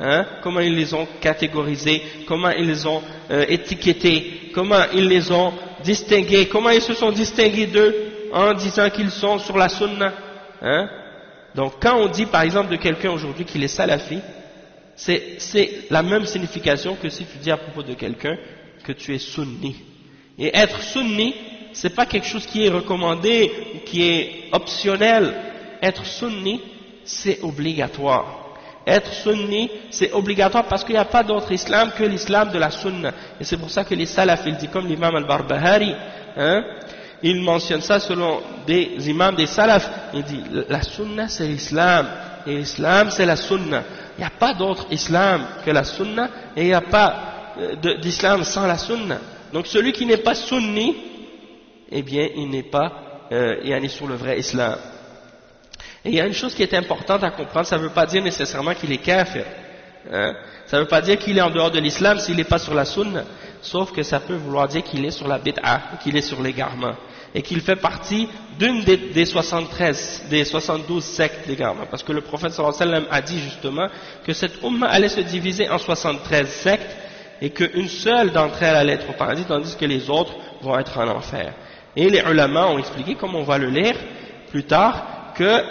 [SPEAKER 1] hein, comment ils les ont catégorisés, comment ils les ont étiquetés, comment ils les ont distingués, comment ils se sont distingués d'eux en disant qu'ils sont sur la sunna, hein. Donc quand on dit par exemple de quelqu'un aujourd'hui qu'il est salafi, c'est la même signification que si tu dis à propos de quelqu'un que tu es sunni. Et être sunni, c'est pas quelque chose qui est recommandé ou qui est optionnel. Être sunni, c'est obligatoire. Être sunni, c'est obligatoire parce qu'il n'y a pas d'autre islam que l'islam de la sunna. Et c'est pour ça que les salafis, il dit comme l'imam al-Barbahari, hein, il mentionne ça selon des imams des salafs. Il dit, la sunna c'est l'islam, et l'islam c'est la sunna. Il n'y a pas d'autre islam que la sunna, et il n'y a pas d'islam sans la sunna. Donc celui qui n'est pas sunni, eh bien il n'est pas sur le vrai islam. Et il y a une chose qui est importante à comprendre, ça ne veut pas dire nécessairement qu'il est kafir, hein? Ça ne veut pas dire qu'il est en dehors de l'islam s'il n'est pas sur la sunna, sauf que ça peut vouloir dire qu'il est sur la bid'a, qu'il est sur l'égarement, et qu'il fait partie d'une des 72 sectes d'égarement, parce que le prophète sallallahu alayhi wa sallam a dit justement que cette umma allait se diviser en 73 sectes, et qu'une seule d'entre elles allait être au paradis, tandis que les autres vont être en enfer. Et les ulama ont expliqué, comme on va le lire plus tard, que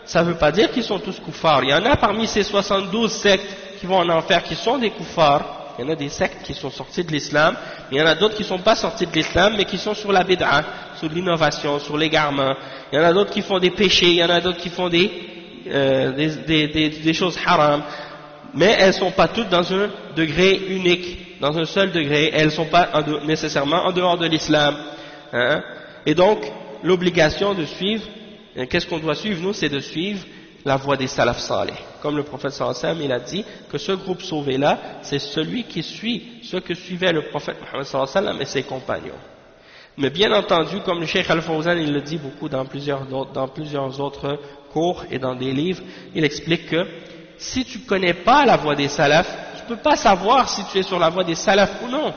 [SPEAKER 1] ça ne veut pas dire qu'ils sont tous koufars. Il y en a parmi ces 72 sectes qui vont en enfer qui sont des koufars. Il y en a des sectes qui sont sorties de l'islam, mais il y en a d'autres qui ne sont pas sorties de l'islam, mais qui sont sur la bid'a, sur l'innovation, sur l'égarement. Il y en a d'autres qui font des péchés, il y en a d'autres qui font des choses haram. Mais elles ne sont pas toutes dans un degré unique, dans un seul degré. Elles ne sont pas nécessairement en dehors de l'islam, hein. Et donc, l'obligation de suivre, qu'est-ce qu'on doit suivre, nous, c'est de suivre la voie des salaf salih. Comme le prophète sallallahu alayhi wa sallam, il a dit que ce groupe sauvé-là, c'est celui qui suit ce que suivait le prophète Muhammad sallallahu alayhi wa sallam et ses compagnons. Mais bien entendu, comme le Cheikh Al-Fawzan, il le dit beaucoup dans plusieurs autres cours et dans des livres, il explique que si tu ne connais pas la voie des salafs, tu ne peux pas savoir si tu es sur la voie des salafs ou non.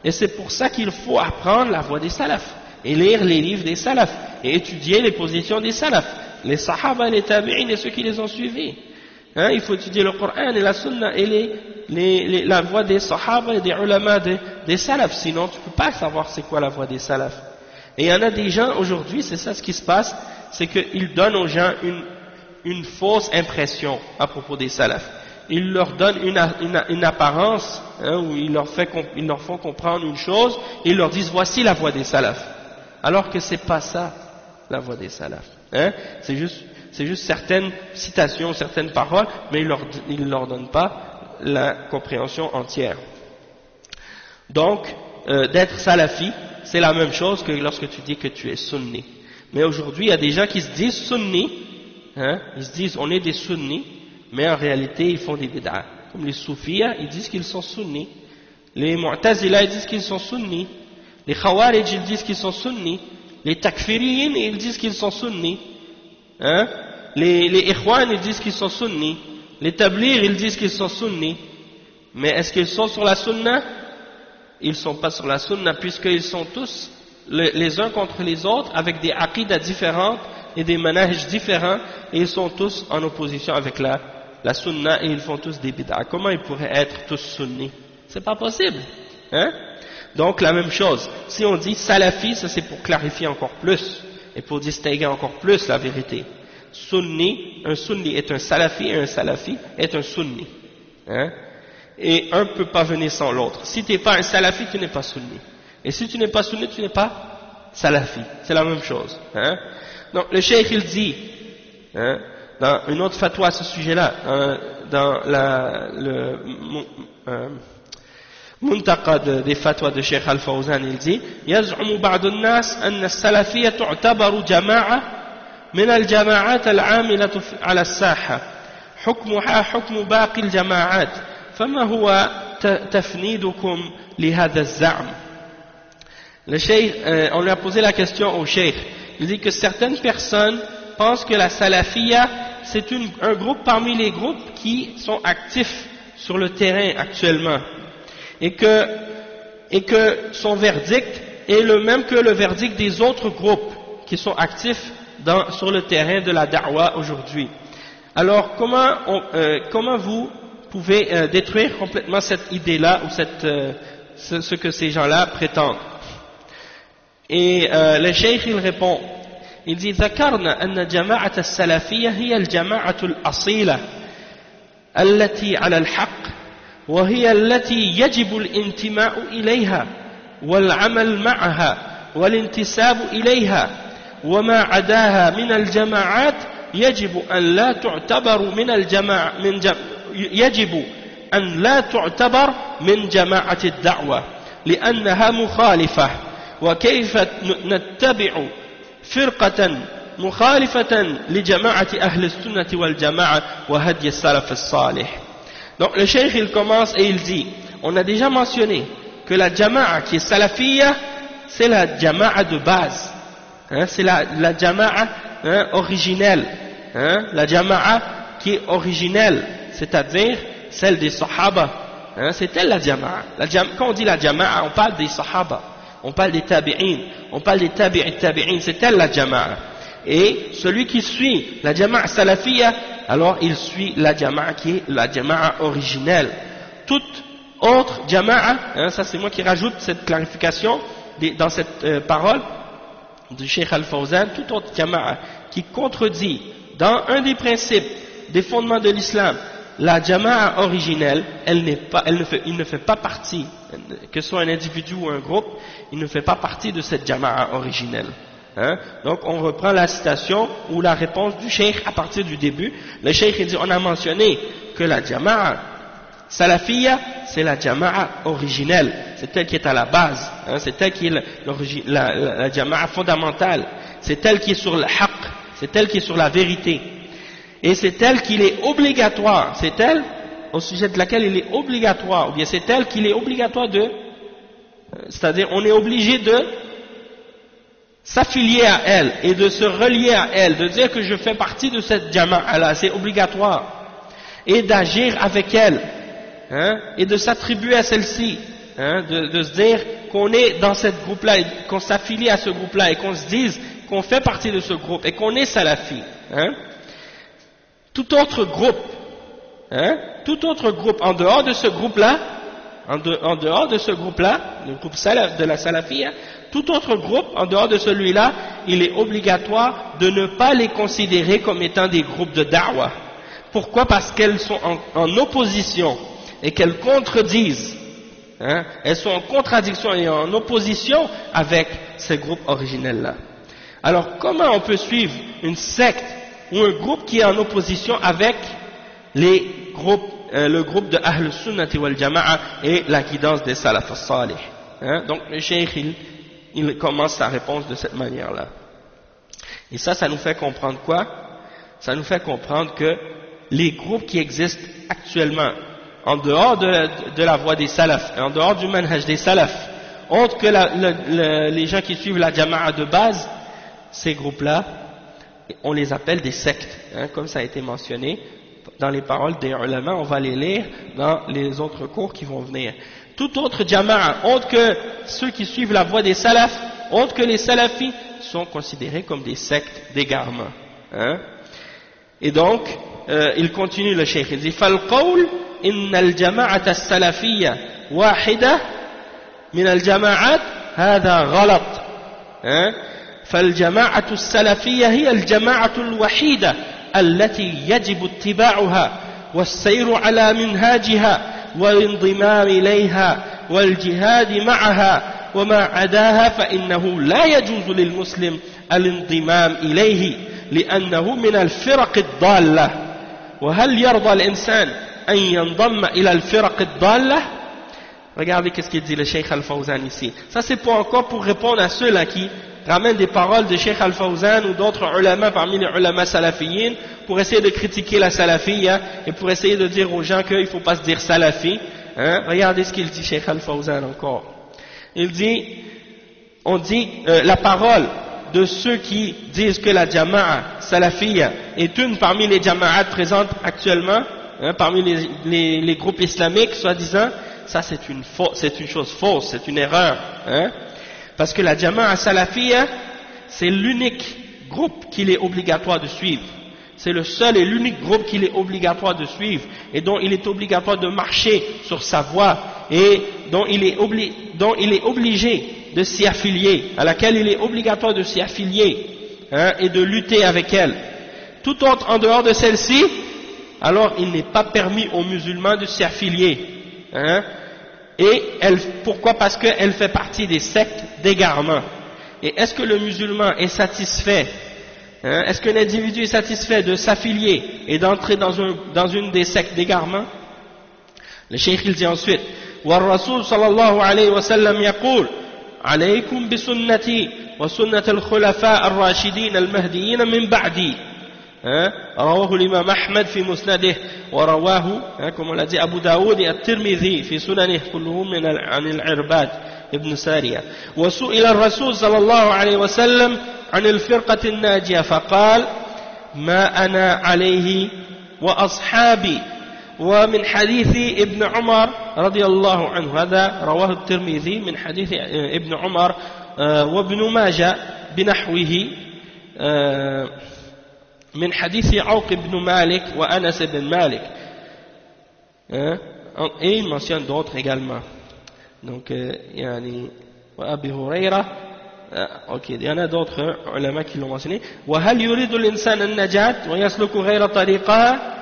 [SPEAKER 1] Et c'est pour ça qu'il faut apprendre la voie des salafs et lire les livres des salafs et étudier les positions des salafs, les sahaba, les tabi'in et ceux qui les ont suivis. Hein, il faut étudier le Coran et la sunna et la voie des sahaba et des ulama des salafs, sinon tu ne peux pas savoir c'est quoi la voie des salafs. Et il y en a des gens aujourd'hui, c'est ça ce qui se passe, c'est qu'ils donnent aux gens une fausse impression à propos des salafs. Ils leur donnent une apparence, hein, où ils leur font comprendre une chose, et ils leur disent voici la voie des salafs. Alors que c'est pas ça, la voie des salafs. Hein? C'est juste certaines citations, certaines paroles, mais ils ne leur donnent pas la compréhension entière. Donc, d'être salafi, c'est la même chose que lorsque tu dis que tu es sunni. Mais aujourd'hui, il y a des gens qui se disent sunni, hein? Ils se disent on est des sunnis, mais en réalité ils font des bid'a. Comme les soufis, ils disent qu'ils sont sunnis. Les mu'tazila, ils disent qu'ils sont sunnis. Les khawarij, ils disent qu'ils sont sunnis. Les takfiriyin, ils disent qu'ils sont sunnis. Hein? Les ikhwan, ils disent qu'ils sont sunnis. Les tablir, ils disent qu'ils sont sunnis. Mais est-ce qu'ils sont sur la sunna? Ils ne sont pas sur la sunna, puisqu'ils sont tous les uns contre les autres, avec des aqidas différentes et des manahij différents, et ils sont tous en opposition avec la sunna, et ils font tous des bid'a. Comment ils pourraient être tous sunnis? C'est pas possible, hein? Donc la même chose, si on dit salafi, ça c'est pour clarifier encore plus, et pour distinguer encore plus la vérité. Sunni, un sunni est un salafi, et un salafi est un sunni, hein? Et un ne peut pas venir sans l'autre. Si tu n'es pas un salafi, tu n'es pas sunni. Et si tu n'es pas sunni, tu n'es pas salafi. C'est la même chose, hein? Donc le cheikh il dit, hein, dans une autre fatwa à ce sujet-là, dans le muntaqa des fatwas de Cheikh Al-Fawzan, il dit يزعم بعض الناس أن السلفية تعتبر جماعة من الجماعات العاملة على الساحة حكمها حكم باقي الجماعات فما هو تفنيدكم لهذا الزعم. Le cheikh, on lui a posé la question au cheikh. Il dit que certaines personnes pensent que la salafia c'est un groupe parmi les groupes qui sont actifs sur le terrain actuellement, et que son verdict est le même que le verdict des autres groupes qui sont actifs sur le terrain de la da'wa aujourd'hui. Alors comment vous pouvait détruire complètement cette idée-là ou ce que ces gens-là prétendent. Et le cheikh il répond, il dit ذكرنا أن جماعة السلفية هي الجماعة الأصيلة التي على الحق وهي التي يجب الانتماء إليها والعمل معها والانتساب إليها وما عداها من الجماعات يجب أن لا تعتبر يجب أن لا تعتبر من جماعة الدعوة لأنها مخالفة وكيف نتبع فرقة مخالفة لجماعة أهل السنة والجماعة وهدي السلف الصالح. Donc le cheikh il commence et il dit, on a déjà mentionné que la jama'a qui est salafiyya, c'est la jama'a de base, hein, c'est la jama'a originelle, hein, la jama'a qui est originelle, c'est-à-dire celle des sahaba, hein, c'est elle la jama'a. Quand on dit la jama'a, on parle des sahaba, on parle des tabi'in, on parle des tabi'in, c'est elle la jama'a. Et celui qui suit la jama'a salafiyya, alors il suit la jama'a qui est la jama'a originelle. Toute autre jama'a, hein, ça c'est moi qui rajoute cette clarification dans cette parole du Cheikh Al-Fawzan, toute autre jama'a qui contredit dans un des principes, des fondements de l'islam, la jama'a originelle, il ne fait pas partie, que ce soit un individu ou un groupe, il ne fait pas partie de cette jama'a originelle. Hein? Donc on reprend la citation ou la réponse du cheikh à partir du début. Le cheikh il dit, on a mentionné que la jama'a salafiyya, c'est la jama'a originelle, c'est elle qui est à la base, hein? C'est elle qui est la jama'a fondamentale, c'est elle qui est sur le haqq, c'est elle qui est sur la vérité, et c'est elle qu'il est obligatoire, c'est elle au sujet de laquelle il est obligatoire, ou bien c'est elle qu'il est obligatoire c'est-à-dire on est obligé de s'affilier à elle et de se relier à elle, de dire que je fais partie de cette jama'a-là, c'est obligatoire, et d'agir avec elle, hein, et de s'attribuer à celle-ci, hein, de se dire qu'on est dans cette groupe-là, qu'on s'affilie à ce groupe-là, et qu'on se dise qu'on fait partie de ce groupe, et qu'on est salafi. Hein. Tout autre groupe, hein, tout autre groupe en dehors de ce groupe-là, en dehors de ce groupe-là, le groupe de la salafiyya, tout autre groupe, en dehors de celui-là, il est obligatoire de ne pas les considérer comme étant des groupes de da'wah. Pourquoi? Parce qu'elles sont en opposition et qu'elles contredisent, hein, elles sont en contradiction et en opposition avec ces groupes originels-là. Alors, comment on peut suivre une secte ou un groupe qui est en opposition avec le groupe de Ahl Sunnati wal Jama'a et la guidance des Salaf al-Salih, hein? Donc, le cheikh, il commence sa réponse de cette manière-là. Et ça nous fait comprendre quoi? Ça nous fait comprendre que les groupes qui existent actuellement, en dehors de la voie des salafs, en dehors du manhaj des salafs, honte que les gens qui suivent la jama'a de base, ces groupes-là, on les appelle des sectes, hein, comme ça a été mentionné dans les paroles des ulama, on va les lire dans les autres cours qui vont venir. Tout autre jama'a, honte que ceux qui suivent la voie des salafs, honte que les salafis sont considérés comme des sectes d'égarement. Hein? Et donc, il continue le cheikh, il dit فالقول إن الجماعة السلفية واحدة من الجماعات هذا غلط. فالجماعة السلفية هي الجماعة الوحيدة التي يجب اتباعها والسير على منهاجها والانضمام إليها والجهاد معها وما عداها فإنه لا يجوز للمسلم الانضمام إليه لأنه من الفرق الضالة. وهل يرضى الإنسان أن ينضم إلى الفرق الضالة؟ Regardez qu'est-ce qu'il dit le Cheikh Al-Fawzan ici. Ça c'est encore pour répondre à ceux-là qui ramènent des paroles de Cheikh Al-Fawzan ou d'autres ulama parmi les ulama salafiyin pour essayer de critiquer la salafiyya et pour essayer de dire aux gens qu'il ne faut pas se dire salafi. Hein? Regardez ce qu'il dit Cheikh Al-Fawzan encore. Il dit, on dit la parole de ceux qui disent que la jama'a salafiyya est une parmi les jama'at présentes actuellement, hein, parmi les groupes islamiques soi-disant, ça c'est une chose fausse, c'est une erreur, hein, parce que la jama'a salafiyya c'est l'unique groupe qu'il est obligatoire de suivre. c'est le seul et l'unique groupe qu'il est obligatoire de suivre et dont il est obligatoire de marcher sur sa voie et dont il est obligé de s'y affilier, à laquelle il est obligatoire de s'y affilier et de lutter avec elle. Tout autre en dehors de celle-ci, alors il n'est pas permis aux musulmans de s'y affilier. Et pourquoi? Parce qu'elle fait partie des sectes d'égarement. Et est-ce que le musulman est satisfait? Est-ce qu'un individu est satisfait de s'affilier et d'entrer dans une des sectes d'égarement? Le cheikh il dit ensuite: والرسول صلى الله عليه وسلم يقول عليكم بسنتي وسنة الخلفاء الراشدين المهديين من بعدي. رواه الإمام أحمد في مسنده ورواه كما l'a dit أبو داود الترمذي في سننه كلهم عن العرباد ابن سارية. وسئل الرسول صلى الله عليه وسلم عن الفرقة الناجية فقال ما أنا عليه وأصحابي. ومن حديث ابن عمر رضي الله عنه، هذا رواه الترمذي من حديث ابن عمر وابن ماجه بنحوه من حديث عوق بن مالك وأنس بن مالك. Et il mentionne d'autres également. Donc, yani, وأبي هريرة. Ok, il y en a d'autres ulama qui l'ont mentionné. وهل يريد الإنسان النجاة ويسلك غير طريقها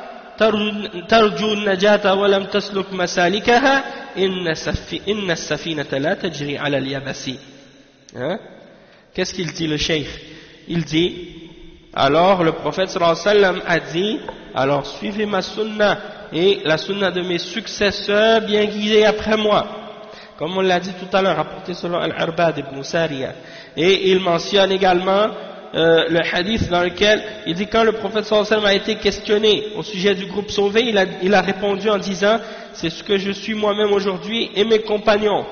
[SPEAKER 1] ترجو النجاة ولم تسلك مسالكها إن السفينة لا تجري على اليابس. Qu'est-ce qu'il dit le cheikh? Il dit, alors le prophète sallallahu alayhi wa sallam a dit, alors suivez ma sunna et la sunna de mes successeurs bien guidés après moi, comme on l'a dit tout à l'heure, rapporté selon Al-Arbad ibn Sariya. Et il mentionne également le hadith dans lequel il dit, quand le prophète sallallahu alayhi wa sallam a été questionné au sujet du groupe sauvé, il a répondu en disant, c'est ce que je suis moi-même aujourd'hui et mes compagnons,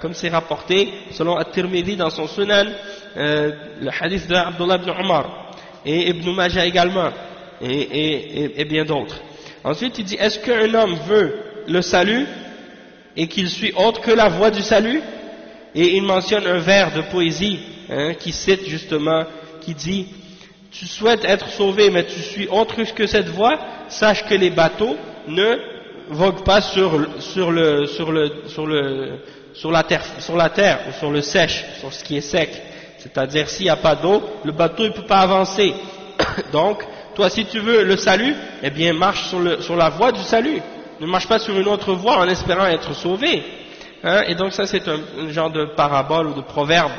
[SPEAKER 1] comme c'est rapporté selon At-Tirmidhi dans son Sunan, le hadith de Abdullah ibn Umar et Ibn Majah également et bien d'autres. Ensuite il dit, est-ce qu'un homme veut le salut et qu'il suit autre que la voie du salut? Et il mentionne un vers de poésie qui cite justement, qui dit, tu souhaites être sauvé mais tu suis autre que cette voie, sache que les bateaux ne voguent pas sur la terre ou sur le sèche, sur ce qui est sec. C'est-à-dire, s'il n'y a pas d'eau, le bateau ne peut pas avancer. Donc, toi, si tu veux le salut, eh bien, marche sur la voie du salut. Ne marche pas sur une autre voie en espérant être sauvé. Et donc, ça, c'est un genre de parabole ou de proverbe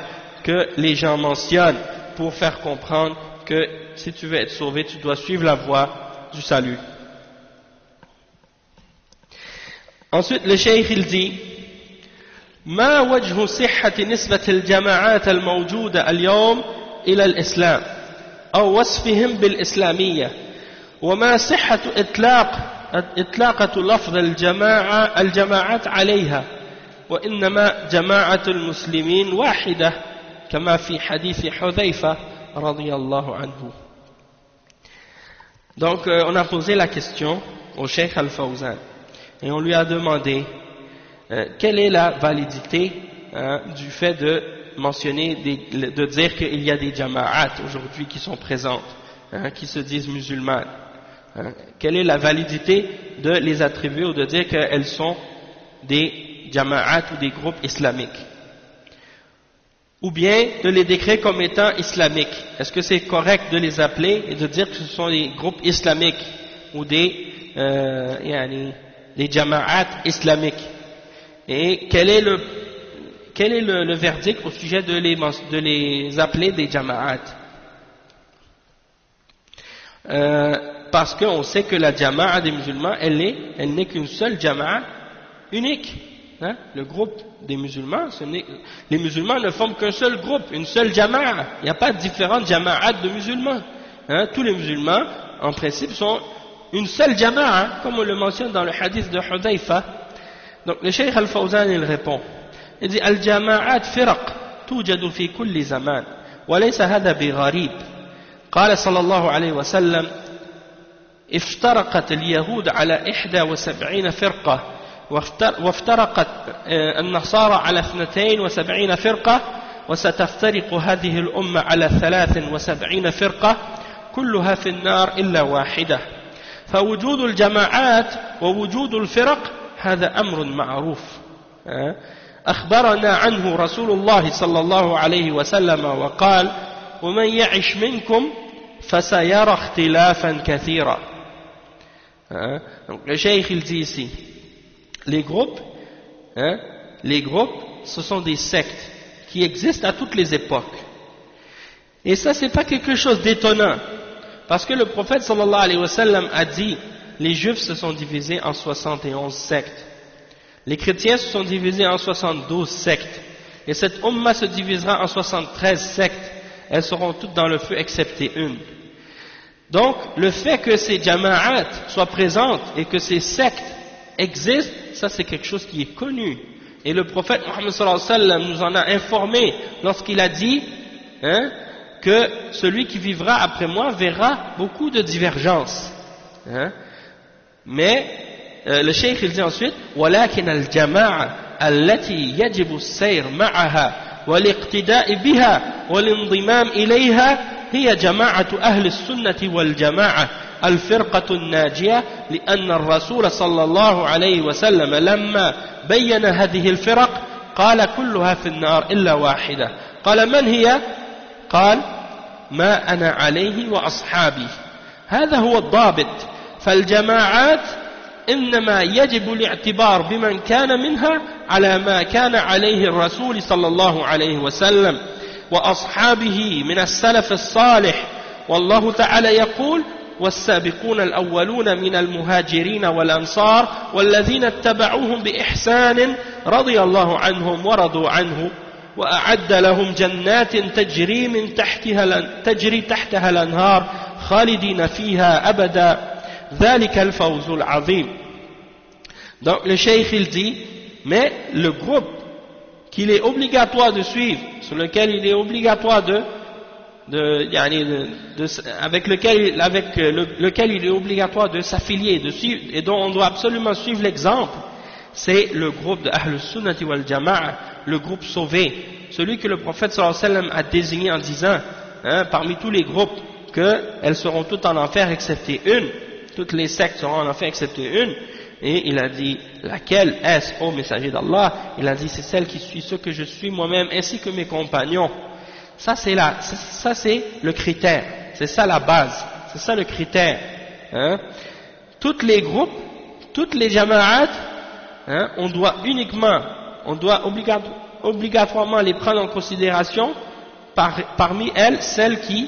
[SPEAKER 1] que les gens mentionnent pour faire comprendre que si tu veux être sauvé, tu dois suivre la voie du salut. Ensuite, le cheikh, il dit, ما وجه صحة نسبة الجماعات الموجودة اليوم إلى الإسلام أو وصفهم بالإسلامية، وما صحة إطلاقة لفظ الجماعات عليها، وإنما جماعة المسلمين واحدة كما في حديث حذيفة رضي الله عنه. Donc on a posé la question au Cheikh Al-Fawzan et on lui a demandé quelle est la validité du fait de mentionner, de dire qu'il y a des jama'at aujourd'hui qui sont présentes, qui se disent musulmanes. Quelle est la validité de les attribuer ou de dire qu'elles sont des jama'at ou des groupes islamiques? Ou bien de les décrire comme étant islamiques. Est-ce que c'est correct de les appeler et de dire que ce sont des groupes islamiques ou des jama'at islamiques? Et quel est le verdict au sujet de les appeler des jama'at? Parce qu'on sait que la jama'a des musulmans, elle n'est qu'une seule jama'a unique. Le groupe des musulmans, les musulmans ne forment qu'un seul groupe, une seule jama'a. Il n'y a pas de différentes jama'at de musulmans. Tous les musulmans, en principe, sont une seule jama'a, comme on le mentionne dans le hadith de Hudayfa. Donc le Cheikh Al-Fawzan il répond, il dit al-jama'at firaq توجد في كل زمان وليس هذا بغريب. قال صلى الله عليه وسلم افترقت اليهود على 71 فرقة وافترقت النصارى على 72 فرقة وستفترق هذه الأمة على 73 فرقة كلها في النار إلا واحدة فوجود الجماعات ووجود الفرق هذا أمر معروف أخبرنا عنه رسول الله صلى الله عليه وسلم وقال ومن يعش منكم فسيرى اختلافا كثيرا. Donc le cheikh il dit ici les groupes ce sont des sectes qui existent à toutes les époques et ça c'est pas quelque chose d'étonnant parce que le prophète sallallahu alayhi wa sallam a dit les juifs se sont divisés en 71 sectes, les chrétiens se sont divisés en 72 sectes et cette umma se divisera en 73 sectes, elles seront toutes dans le feu excepté une. Donc le fait que ces jama'at soient présentes et que ces sectes existent, ça c'est quelque chose qui est connu et le prophète Mohammed sallallahu alayhi wa sallam nous en a informé lorsqu'il a dit que celui qui vivra après moi verra beaucoup de divergences. Mais le cheikh il dit ensuite ولكن الجماعة التي يجب السير معها والاقتداء بها والانضمام إليها هي جماعة أهل السنة والجماعة الفرقة الناجية لأن الرسول صلى الله عليه وسلم لما بين هذه الفرق قال كلها في النار إلا واحدة قال من هي؟ قال ما أنا عليه وأصحابي. هذا هو الضابط. فالجماعات إنما يجب الاعتبار بمن كان منها على ما كان عليه الرسول صلى الله عليه وسلم وأصحابه من السلف الصالح والله تعالى يقول والسابقون الأولون من المهاجرين والأنصار والذين اتبعوهم بإحسان رضي الله عنهم ورضوا عنه وأعد لهم جنات تجري تحتها الأنهار خالدين فيها أبدا ذلك الفوز العظيم. Donc le cheikh il dit mais le groupe qu'il est obligatoire de suivre, sur lequel il est obligatoire avec lequel il est obligatoire de s'affilier, de suivre, et dont on doit absolument suivre l'exemple, c'est le groupe de Ahl Sunnati wal Jama'a, le groupe sauvé, celui que le prophète sallallahu alayhi wa sallam a désigné en disant, parmi tous les groupes, qu'elles seront toutes en enfer excepté une, toutes les sectes seront en enfer excepté une. Et il a dit, laquelle est-ce, ô messager d'Allah? Il a dit, c'est celle qui suit ce que je suis moi-même ainsi que mes compagnons. Ça c'est le critère, c'est ça la base, c'est ça le critère. Tous les groupes, toutes les jama'at, on doit obligatoirement les prendre en considération, parmi elles, celles qui,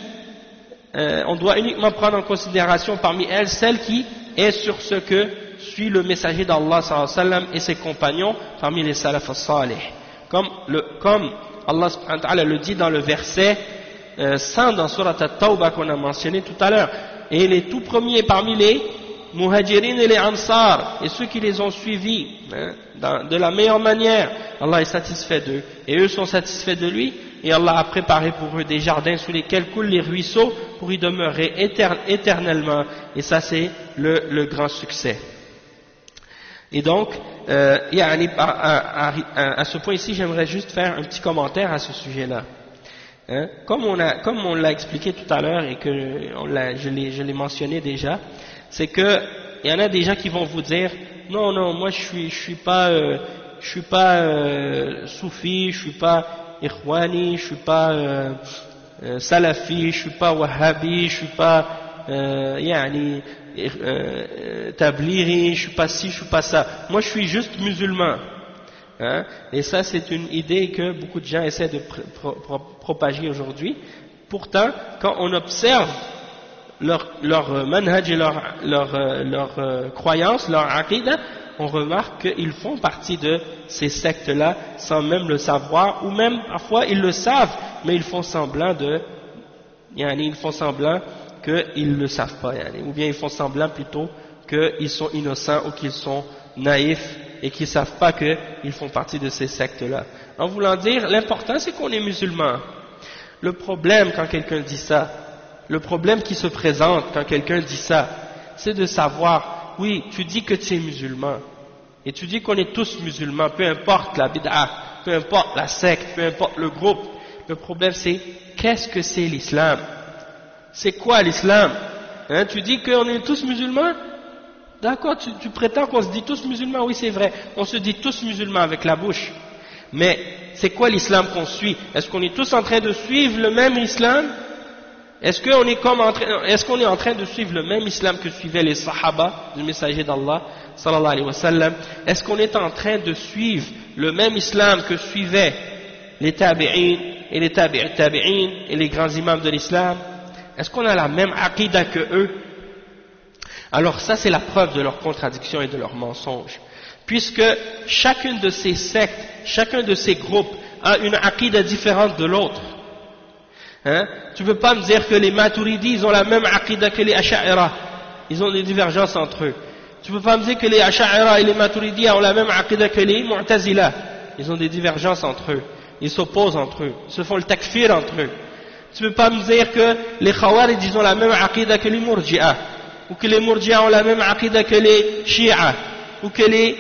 [SPEAKER 1] on doit uniquement prendre en considération parmi elles, celle qui est sur ce que suit le messager d'Allah sallallahu alayhi wa sallam et ses compagnons parmi les salaf salih. Comme Allah subhanahu wa ta'ala le dit dans le verset 100 dans Surat At-Tawbah qu'on a mentionné tout à l'heure. Et les tout premiers parmi les muhajirin et les ansar, et ceux qui les ont suivis de la meilleure manière, Allah est satisfait d'eux, et eux sont satisfaits de lui, et Allah a préparé pour eux des jardins sous lesquels coulent les ruisseaux pour y demeurer éternellement, et ça c'est le grand succès. Et donc, à ce point ici, j'aimerais juste faire un petit commentaire à ce sujet-là. Comme on l'a expliqué tout à l'heure et que je l'ai mentionné déjà, c'est que il y en a des gens qui vont vous dire non, moi je suis pas soufi, je suis pas ikhwani, je suis pas salafi, je suis pas wahhabi, je suis pas tabliri, je suis pas ci, je suis pas ça. Moi je suis juste musulman. Et ça c'est une idée que beaucoup de gens essaient de propager aujourd'hui. Pourtant, quand on observe leur manhaj et leur croyance, leur aqidah, on remarque qu'ils font partie de ces sectes-là sans même le savoir, ou même parfois ils le savent, mais ils font semblant qu'ils ne le savent pas, ou bien ils font semblant plutôt qu'ils sont innocents ou qu'ils sont naïfs et qu'ils ne savent pas qu'ils font partie de ces sectes-là. En voulant dire, l'important c'est qu'on est musulman. Le problème quand quelqu'un dit ça, le problème qui se présente quand quelqu'un dit ça, c'est de savoir, oui, tu dis que tu es musulman, et tu dis qu'on est tous musulmans, peu importe la bid'a, peu importe la secte, peu importe le groupe. Le problème c'est, qu'est-ce que c'est l'islam? C'est quoi l'islam? Hein, tu dis qu'on est tous musulmans? D'accord, tu prétends qu'on se dit tous musulmans? Oui, c'est vrai, on se dit tous musulmans avec la bouche. Mais c'est quoi l'islam qu'on suit? Est-ce qu'on est tous en train de suivre le même islam? Est-ce qu'on est en train de suivre le même islam que suivaient les sahaba du messager d'Allah sallallahu alayhi wa sallam? Est-ce qu'on est en train de suivre le même islam que suivaient les tabi'in et les tabi'in et les grands imams de l'islam? Est-ce qu'on a la même aqidah que eux? Alors ça, c'est la preuve de leur contradiction et de leur mensonge, puisque chacune de ces sectes, chacun de ces groupes a une aqidah différente de l'autre. Hein? Tu ne peux pas me dire que les Maturidis ils ont la même aqidah que les Asha'ira, ils ont des divergences entre eux. Tu ne peux pas me dire que les Asha'ira et les Maturidis ont la même aqidah que les Mu'tazila, ils ont des divergences entre eux, ils s'opposent entre eux, ils se font le takfir entre eux. Tu ne peux pas me dire que les Khawarij ils ont la même aqidah que les Murji'a, ou que les Murji'a ont la même aqidah que les Shi'a, ou que les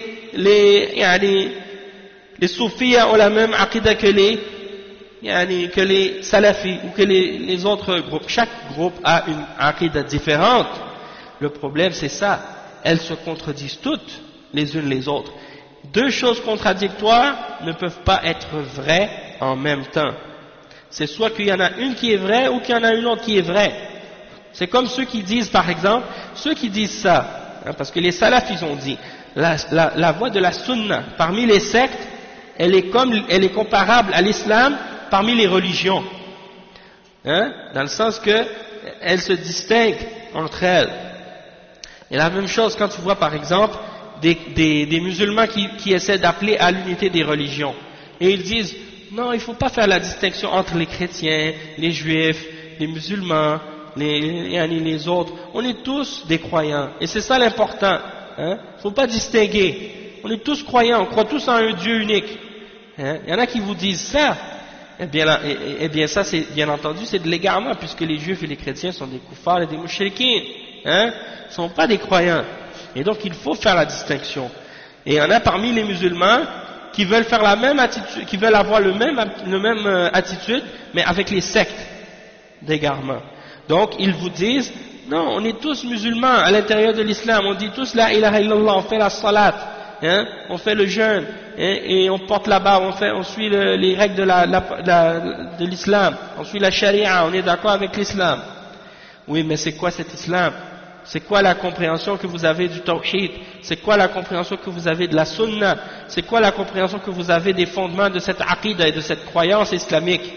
[SPEAKER 1] Soufis ont la même aqidah que les Salafis, ou que les autres groupes. Chaque groupe a une aqidah différente. Le problème c'est ça, elles se contredisent toutes les unes les autres. Deux choses contradictoires ne peuvent pas être vraies en même temps. C'est soit qu'il y en a une qui est vraie ou qu'il y en a une autre qui est vraie. C'est comme ceux qui disent, par exemple, ceux qui disent ça, hein, parce que les salafs ils ont dit, la voie de la sunna parmi les sectes, elle est comparable à l'islam parmi les religions, hein, dans le sens que elle se distingue entre elles. Et la même chose quand tu vois par exemple des musulmans qui essaient d'appeler à l'unité des religions, et ils disent non, il ne faut pas faire la distinction entre les chrétiens, les juifs, les musulmans, les autres. On est tous des croyants. Et c'est ça l'important. Il ne faut pas distinguer. On est tous croyants, on croit tous en un Dieu unique. Il y en a qui vous disent ça. Eh bien ça, c'est, bien entendu, c'est de l'égarement, puisque les juifs et les chrétiens sont des koufars et des mouchriquins. Ils ne sont pas des croyants. Et donc il faut faire la distinction. Et il y en a parmi les musulmans qui veulent faire la même attitude, qui veulent avoir le même attitude, mais avec les sectes d'égarement. Donc ils vous disent, non, on est tous musulmans à l'intérieur de l'islam, on dit tous la ilaha illallah, on fait la salat, on fait le jeûne, et on porte la barbe, on suit les règles de l'islam, on suit la charia, on est d'accord avec l'islam. Oui, mais c'est quoi cet islam? C'est quoi la compréhension que vous avez du tawhid? C'est quoi la compréhension que vous avez de la sunna? C'est quoi la compréhension que vous avez des fondements de cette aqidah et de cette croyance islamique?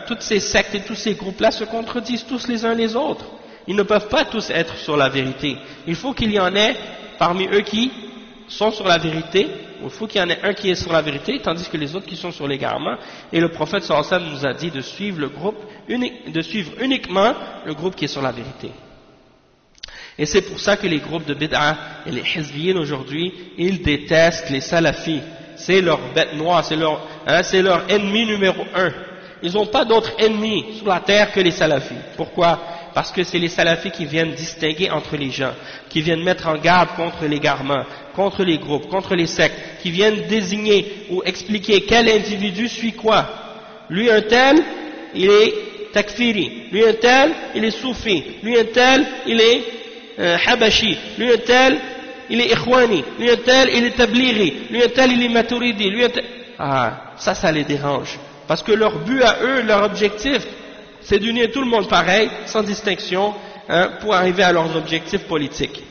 [SPEAKER 1] Toutes ces sectes et tous ces groupes-là se contredisent tous les uns les autres. Ils ne peuvent pas tous être sur la vérité. Il faut qu'il y en ait parmi eux qui sont sur la vérité, ou il faut qu'il y en ait un qui est sur la vérité, tandis que les autres qui sont sur l'égarement. Et le prophète sallallahu alayhi wa sallam nous a dit de suivre le groupe, de suivre uniquement le groupe qui est sur la vérité. Et c'est pour ça que les groupes de bid'a et les hizbiyin aujourd'hui, ils détestent les salafis. C'est leur bête noire, c'est leur ennemi numéro un. Ils n'ont pas d'autres ennemis sur la terre que les salafis. Pourquoi? Parce que c'est les salafis qui viennent distinguer entre les gens, qui viennent mettre en garde contre l'égarement, contre les groupes, contre les sectes, qui viennent désigner ou expliquer quel individu suit quoi. Lui un tel, il est takfiri. Lui un tel, il est soufi. Lui un tel, il est habashi. Lui un tel, il est ikhwani. Lui un tel, il est tablighi. Lui un tel, il est maturidi. Lui un tel... ça les dérange. Parce que leur but à eux, leur objectif, c'est d'unir tout le monde pareil, sans distinction, pour arriver à leurs objectifs politiques.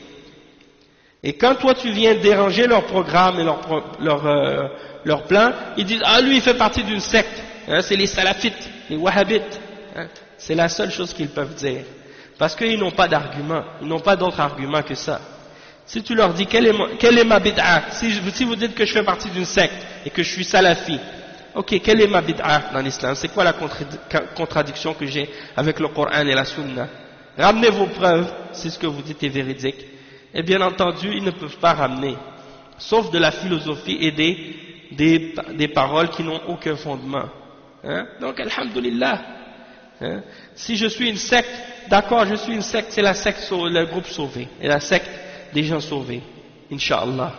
[SPEAKER 1] Et quand toi tu viens déranger leur programme et leur plan, ils disent « Ah, lui il fait partie d'une secte, c'est les salafites, les wahhabites. » C'est la seule chose qu'ils peuvent dire. Parce qu'ils n'ont pas d'argument, ils n'ont pas d'autre argument que ça. Si tu leur dis « Quelle est ma bid'a ?» si vous dites que je fais partie d'une secte et que je suis salafi, ok, quelle est ma bid'a dans l'islam? C'est quoi la contradiction que j'ai avec le Coran et la Sunna? Ramenez vos preuves, si ce que vous dites est véridique. Et bien entendu, ils ne peuvent pas ramener, sauf de la philosophie et des paroles qui n'ont aucun fondement. Donc, alhamdulillah. Si je suis une secte, d'accord, je suis une secte, c'est la secte, le groupe sauvé, et la secte des gens sauvés, Inch'Allah.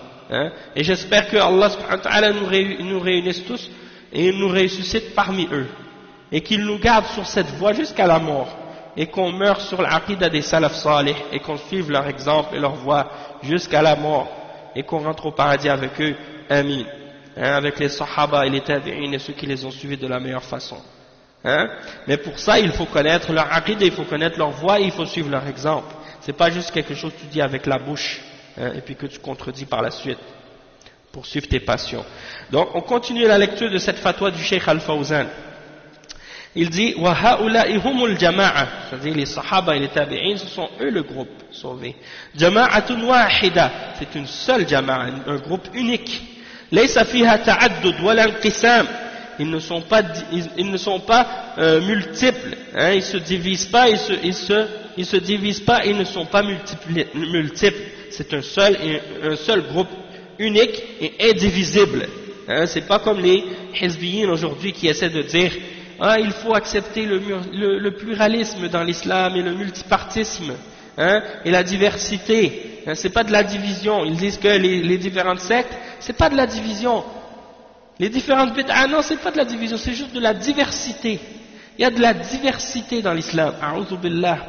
[SPEAKER 1] Et j'espère que Allah subhanahu wa ta'ala nous réunisse tous et il nous ressuscite parmi eux et qu'il nous garde sur cette voie jusqu'à la mort, et qu'on meure sur l'aqida des salaf salih et qu'on suive leur exemple et leur voie jusqu'à la mort et qu'on rentre au paradis avec eux, amin, avec les sahaba et les tabi'in et ceux qui les ont suivis de la meilleure façon. Mais pour ça il faut connaître leur aqida, il faut connaître leur voie et il faut suivre leur exemple. C'est pas juste quelque chose que tu dis avec la bouche et puis que tu contredis par la suite pour suivre tes passions. Donc on continue la lecture de cette fatwa du Cheikh Al-Fawzan. Il dit wa ha'ula'i humul jama'a, c'est-à-dire les sahaba et les tabi'in, ce sont eux le groupe sauvé. Jama'atun wahida, c'est une seule jama'a, un groupe unique. Laysa fiha ta'addud wa l'inqisam, ils ne sont pas multiples, ils se divisent pas, ils se divisent pas, ils ne sont pas multiples. C'est un seul groupe unique et indivisible. C'est pas comme les hizbiyin aujourd'hui qui essaient de dire il faut accepter le pluralisme dans l'islam et le multipartisme et la diversité. C'est pas de la division. Ils disent que les différentes sectes, c'est pas de la division. Les différentes bid'ah, non, c'est pas de la division, c'est juste de la diversité. Il y a de la diversité dans l'islam. A'udhu billah.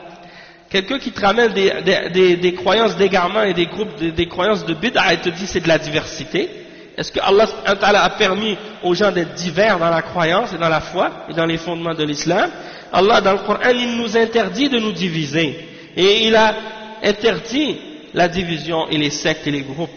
[SPEAKER 1] Quelqu'un qui te ramène des croyances d'égarement et des groupes des croyances de bid'ah et te dit c'est de la diversité. Est-ce que Allah a permis aux gens d'être divers dans la croyance et dans la foi et dans les fondements de l'islam? Allah dans le Coran il nous interdit de nous diviser et il a interdit la division et les sectes et les groupes.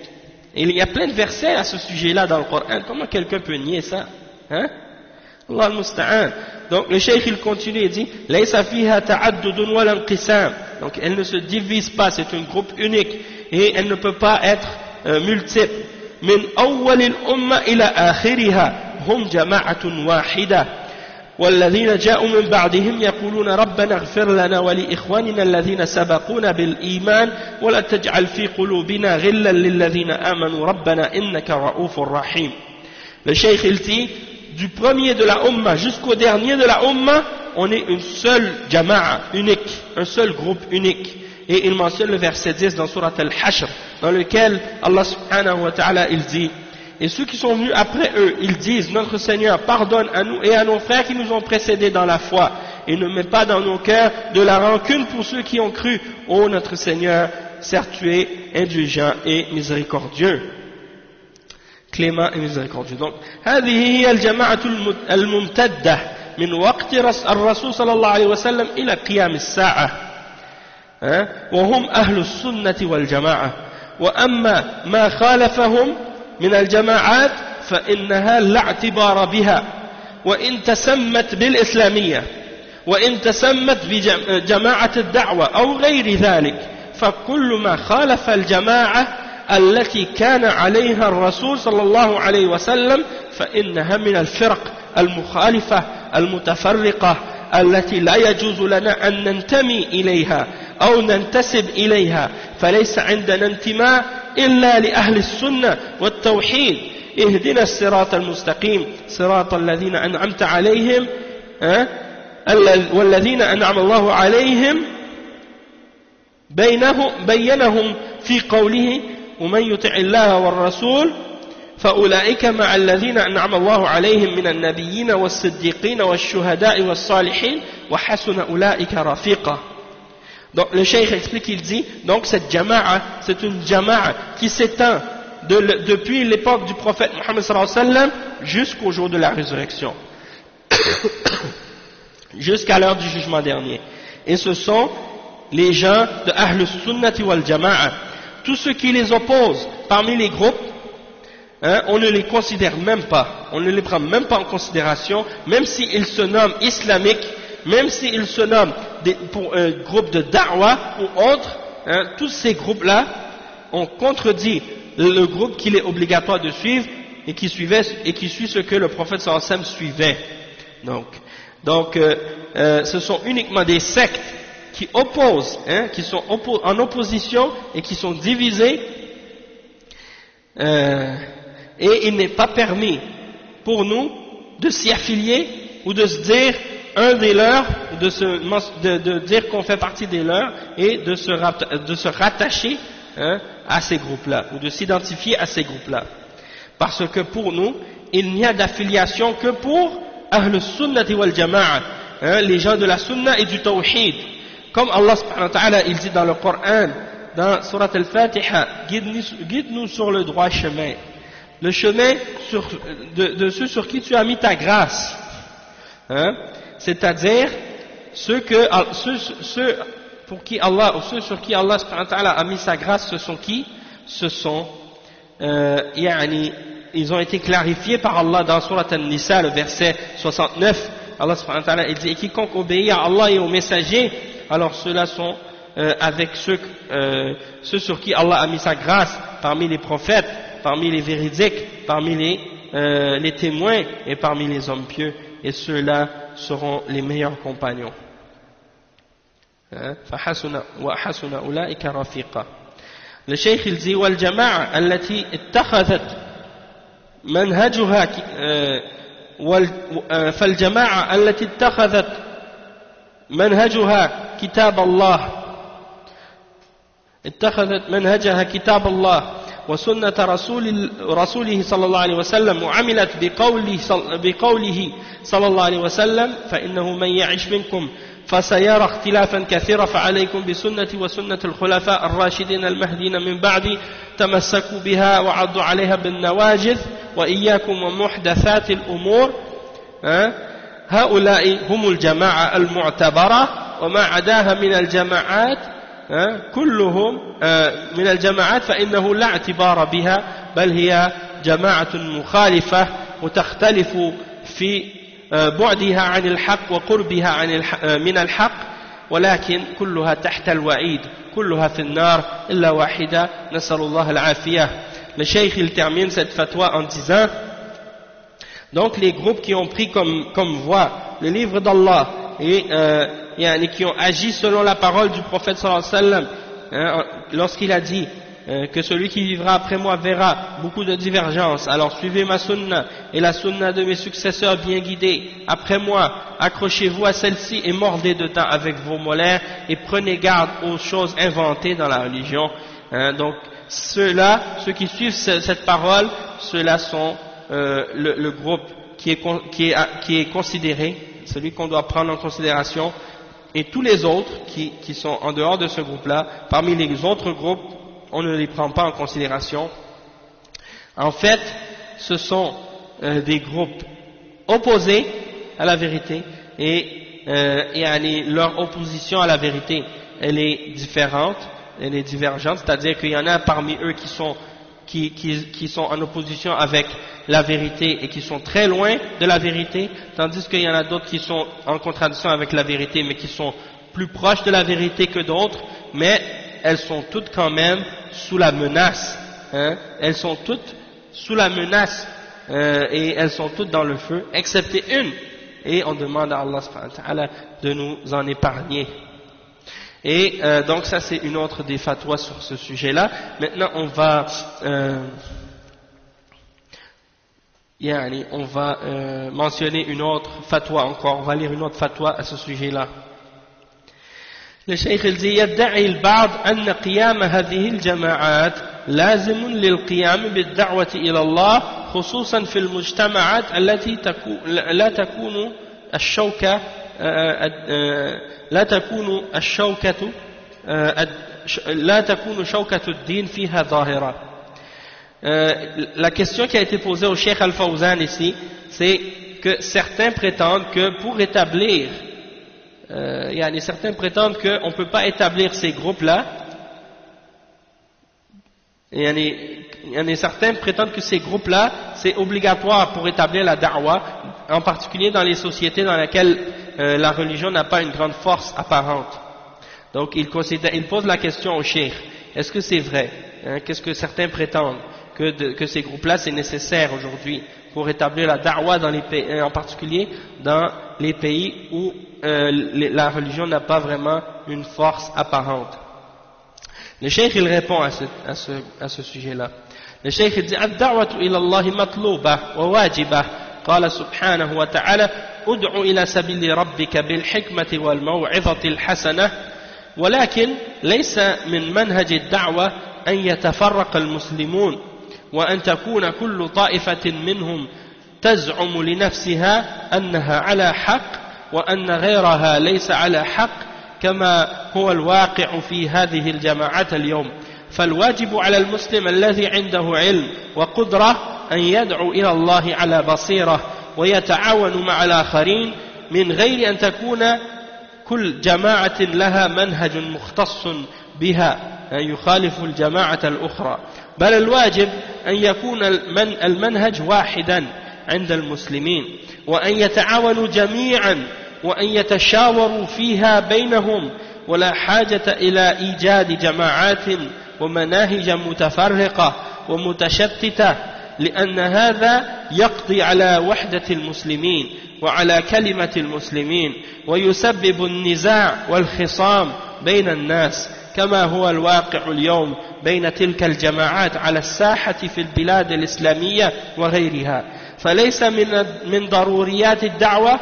[SPEAKER 1] Et il y a plein de versets à ce sujet-là dans le Coran. Comment quelqu'un peut nier ça? Allah al-musta'an. Donc le cheikh il continue et dit laysa fiha ta'addudun wa l'inqisam. Donc elle ne se divise pas, c'est un groupe unique et elle ne peut pas être multiple. من أول الأمة إلى آخرها هم جماعة واحدة والذين جاءوا من بعدهم يقولون ربنا اغفر لنا ولإخواننا الذين سبقونا بالإيمان ولا تجعل في قلوبنا غلا للذين آمنوا ربنا إنك رؤوف رحيم. Le cheikh il dit du premier de la Ummah jusqu'au dernier de la Ummah on est une seule jama'a unique, un seul groupe unique. Et il mentionne le verset 10 dans Surat Al-Hashr, dans lequel Allah subhanahu wa ta'ala il dit et ceux qui sont venus après eux, ils disent notre Seigneur pardonne à nous et à nos frères qui nous ont précédés dans la foi et ne mets pas dans nos cœurs de la rancune pour ceux qui ont cru. Ô notre Seigneur, certes tu es indulgent et miséricordieux, clément et miséricordieux. Donc هذه هي الجماعة الممتدة من وقت الرسول صلى الله عليه وسلم إلى قيام الساعة وهم أهل السنة والجماعة. وأما ما خالفهم من الجماعات فإنها لا اعتبار بها وإن تسمت بالإسلامية وإن تسمت بجماعة الدعوة أو غير ذلك فكل ما خالف الجماعة التي كان عليها الرسول صلى الله عليه وسلم فإنها من الفرق المخالفة المتفرقة التي لا يجوز لنا أن ننتمي إليها أو ننتسب إليها فليس عندنا انتماء إلا لأهل السنة والتوحيد. اهدنا الصراط المستقيم صراط الذين أنعمت عليهم والذين أنعم الله عليهم بينهم في قوله ومن يطع الله والرسول فأولئك مع الذين أنعم الله عليهم من النبيين والصديقين والشهداء والصالحين وحسن أولئك رفيقا. Donc le cheikh explique, il dit, donc cette jama'a, c'est une jama'a qui s'étend depuis l'époque du prophète Mohammed sallallahu alayhi wa sallam jusqu'au jour de la résurrection, jusqu'à l'heure du jugement dernier. Et ce sont les gens de Ahl Sunnati wal Jama'a. Tous ceux qui les opposent parmi les groupes, on ne les considère même pas, on ne les prend même pas en considération, même s'ils se nomment islamiques, même s'ils se nomment pour un groupe de da'wah ou autre, tous ces groupes-là ont contredit le groupe qu'il est obligatoire de suivre et qui suit ce que le prophète sallallahu alayhi wa sallam suivait. Donc ce sont uniquement des sectes qui opposent, qui sont en opposition et qui sont divisés, et il n'est pas permis pour nous de s'y affilier ou de se dire un des leurs, de dire qu'on fait partie des leurs et de se rattacher à ces groupes-là ou de s'identifier à ces groupes-là. Parce que pour nous, il n'y a d'affiliation que pour Ahl Sunnati wal Jama'a, les gens de la Sunna et du Tawhid. comme Allah subhanahu wa ta'ala, il dit dans le Coran, dans Surat al-Fatiha, guide-nous sur le droit chemin. Le chemin de ceux sur qui tu as mis ta grâce. Hein? C'est-à-dire, ceux sur qui Allah subhanahu wa ta'ala a mis sa grâce, ce sont qui? Ce sont, ils ont été clarifiés par Allah dans Surat An-Nisa, le verset 69. Allah subhanahu wa ta'ala, il dit, et quiconque obéit à Allah et aux messagers, alors ceux-là sont avec ceux sur qui Allah a mis sa grâce, parmi les prophètes, parmi les véridiques, parmi les témoins et parmi les hommes pieux, et ceux-là seront les meilleurs compagnons. وحسن أولئك رفيقا. Le cheikh il dit والجماعة التي اتخذت منهجها فالجماعة التي اتخذت منهجها كتاب الله اتخذت منهجها كتاب الله وسنة رسوله صلى الله عليه وسلم وعملت بقوله صلى الله عليه وسلم فإنه من يعش منكم فسيرى اختلافا كثيرا فعليكم بسنتي وسنة الخلفاء الراشدين المهديين من بعدي تمسكوا بها وعضوا عليها بالنواجذ وإياكم ومحدثات الأمور هؤلاء هم الجماعة المعتبرة وما عداها من الجماعات كلهم من الجماعات فإنه لا اعتبار بها بل هي جماعة مخالفة وتختلف في بعدها عن الحق وقربها من الحق ولكن كلها تحت الوعيد كلها في النار إلا واحدة نسأل الله العافية. Le cheikh il termine cette fatwa en disant donc les groupes qui ont pris comme voie le livre d'Allah et qui ont agi selon la parole du prophète sallallahu alayhi wa sallam lorsqu'il a dit que celui qui vivra après moi verra beaucoup de divergences, alors suivez ma sunna et la sunna de mes successeurs bien guidés après moi, accrochez-vous à celle-ci et mordez dedans avec vos molaires et prenez garde aux choses inventées dans la religion. Donc ceux qui suivent cette parole, ceux-là sont le groupe qui est considéré, celui qu'on doit prendre en considération, et tous les autres qui sont en dehors de ce groupe-là, parmi les autres groupes, on ne les prend pas en considération. En fait, ce sont des groupes opposés à la vérité et leur opposition à la vérité, elle est différente, elle est divergente, c'est-à-dire qu'il y en a parmi eux qui sont en opposition avec la vérité et qui sont très loin de la vérité, tandis qu'il y en a d'autres qui sont en contradiction avec la vérité mais qui sont plus proches de la vérité que d'autres, mais elles sont toutes quand même sous la menace, elles sont toutes sous la menace et elles sont toutes dans le feu, excepté une, et on demande à Allah subhanahu wa ta'ala de nous en épargner. Et donc ça c'est une autre des fatwas sur ce sujet-là. Maintenant on va mentionner une autre fatwa encore, on va lire une autre fatwa à ce sujet-là. Le cheikh il dit يدعي البعض أن قيام هذه الجماعات لازم للقيام بالدعوة إلى الله خصوصا في المجتمعات التي لا تكون شوكة الدين فيها ظاهرة. La question qui a été posée au cheikh Al-Fawzan ici, c'est que certains prétendent que pour établir certains prétendent qu'on ne peut pas établir ces groupes-là. Certains prétendent que ces groupes-là, c'est obligatoire pour établir la da'wah, en particulier dans les sociétés dans lesquelles la religion n'a pas une grande force apparente. Donc ils posent la question au cheikh, est-ce que c'est vrai? Qu'est-ce que certains prétendent? Que ces groupes-là, c'est nécessaire aujourd'hui pour établir la da'wah dans les pays, en particulier dans les pays où la religion n'a pas vraiment une force apparente. Le cheikh il répond à ce sujet-là. Le cheikh il dit ad-da'watu ila Allah matluba wa wajiba qala subhanahu wa ta'ala ud'u ila sabili rabbika bil hikmati wal maw'izati al hasanah ولكن ليس من منهج الدعوة أن يتفرق المسلمون وأن تكون كل طائفة منهم تزعم لنفسها أنها على حق وأن غيرها ليس على حق كما هو الواقع في هذه الجماعات اليوم. فالواجب على المسلم الذي عنده علم وقدرة أن يدعو إلى الله على بصيرة ويتعاون مع الآخرين من غير أن تكون كل جماعة لها منهج مختص بها يخالف الجماعة الأخرى، بل الواجب أن يكون المنهج واحدا عند المسلمين، وأن يتعاونوا جميعا وأن يتشاوروا فيها بينهم، ولا حاجة إلى إيجاد جماعات ومناهج متفرقة ومتشتتة، لأن هذا يقضي على وحدة المسلمين وعلى كلمة المسلمين ويسبب النزاع والخصام بين الناس، كما هو الواقع اليوم بين تلك الجماعات على الساحة في البلاد الإسلامية وغيرها. فليس من ضروريات الدعوة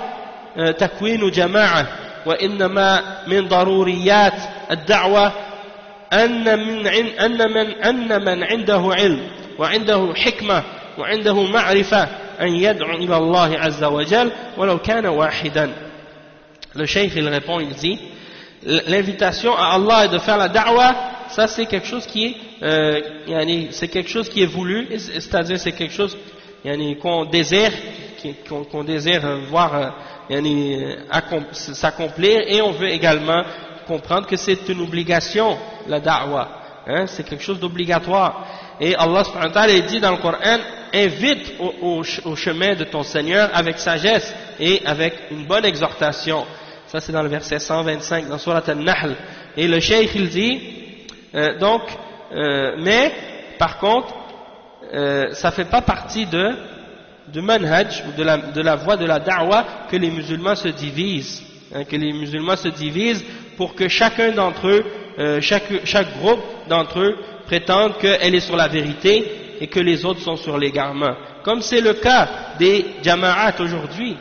[SPEAKER 1] تكوين جماعة، وإنما من ضروريات الدعوة أن من عنده علم وعنده حكمة وعنده معرفة أن يدعو إلى الله عز وجل ولو كان واحدا. Le cheikh il répond, il dit l'invitation à Allah et de faire la da'wah, ça c'est quelque chose qui est c'est quelque chose qui est voulu, c'est-à-dire c'est quelque chose qu'on désire voir s'accomplir, et on veut également comprendre que c'est une obligation, la da'wah, c'est quelque chose d'obligatoire. Et Allah subhanahu wa ta'ala dit dans le Coran, invite au chemin de ton Seigneur avec sagesse et avec une bonne exhortation. Ça c'est dans le verset 125 dans Surat An-Nahl. Et le cheikh il dit mais par contre ça fait pas partie de manhaj ou de la voie de la da'wah que les musulmans se divisent, que les musulmans se divisent pour que chacun d'entre eux, chaque groupe d'entre eux prétendent qu'elle est sur la vérité et que les autres sont sur l'égarement, comme c'est le cas des jama'at aujourd'hui,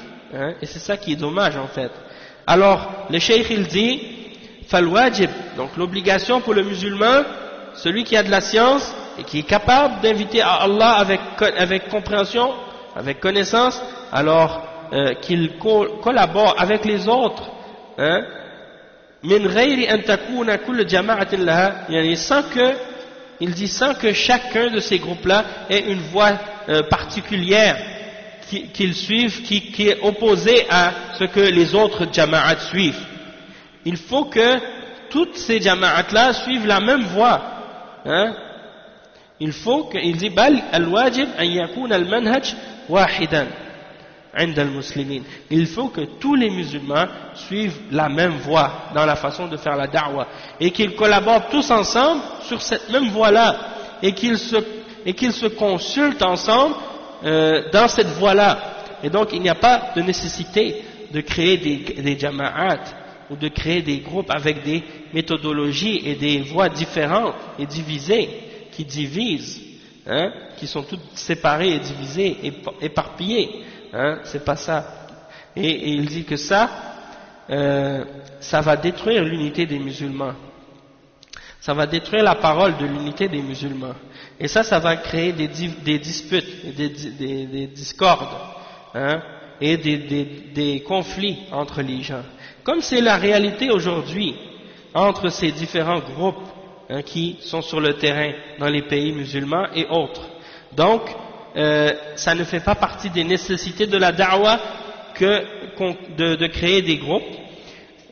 [SPEAKER 1] et c'est ça qui est dommage en fait. Alors le cheikh il dit falwajib, donc l'obligation pour le musulman, celui qui a de la science et qui est capable d'inviter à Allah avec compréhension, avec connaissance, alors qu'il collabore avec les autres, min ghayri an takuna kull jama'atin laha, sans que chacun de ces groupes-là ait une voie particulière qu'ils suivent, qui est opposée à ce que les autres jama'at suivent. Il faut que toutes ces jama'at-là suivent la même voie. Il faut que, il dit, bal al-wajib an yakuna al-manhaj wahidan 'inda al-muslimin. Il faut que tous les musulmans suivent la même voie dans la façon de faire la da'wah, et qu'ils collaborent tous ensemble sur cette même voie-là, et qu'ils se consultent ensemble dans cette voie-là. Et donc il n'y a pas de nécessité de créer des jama'at ou de créer des groupes avec des méthodologies et des voies différentes et divisées, qui divisent, qui sont toutes séparées et divisées et éparpillées. C'est pas ça. Et il dit que ça va détruire l'unité des musulmans. Ça va détruire la parole de l'unité des musulmans. Et ça va créer des disputes, des discordes, et des conflits entre les gens. Comme c'est la réalité aujourd'hui entre ces différents groupes qui sont sur le terrain dans les pays musulmans et autres. Donc, ça ne fait pas partie des nécessités de la da'wah de créer des groupes.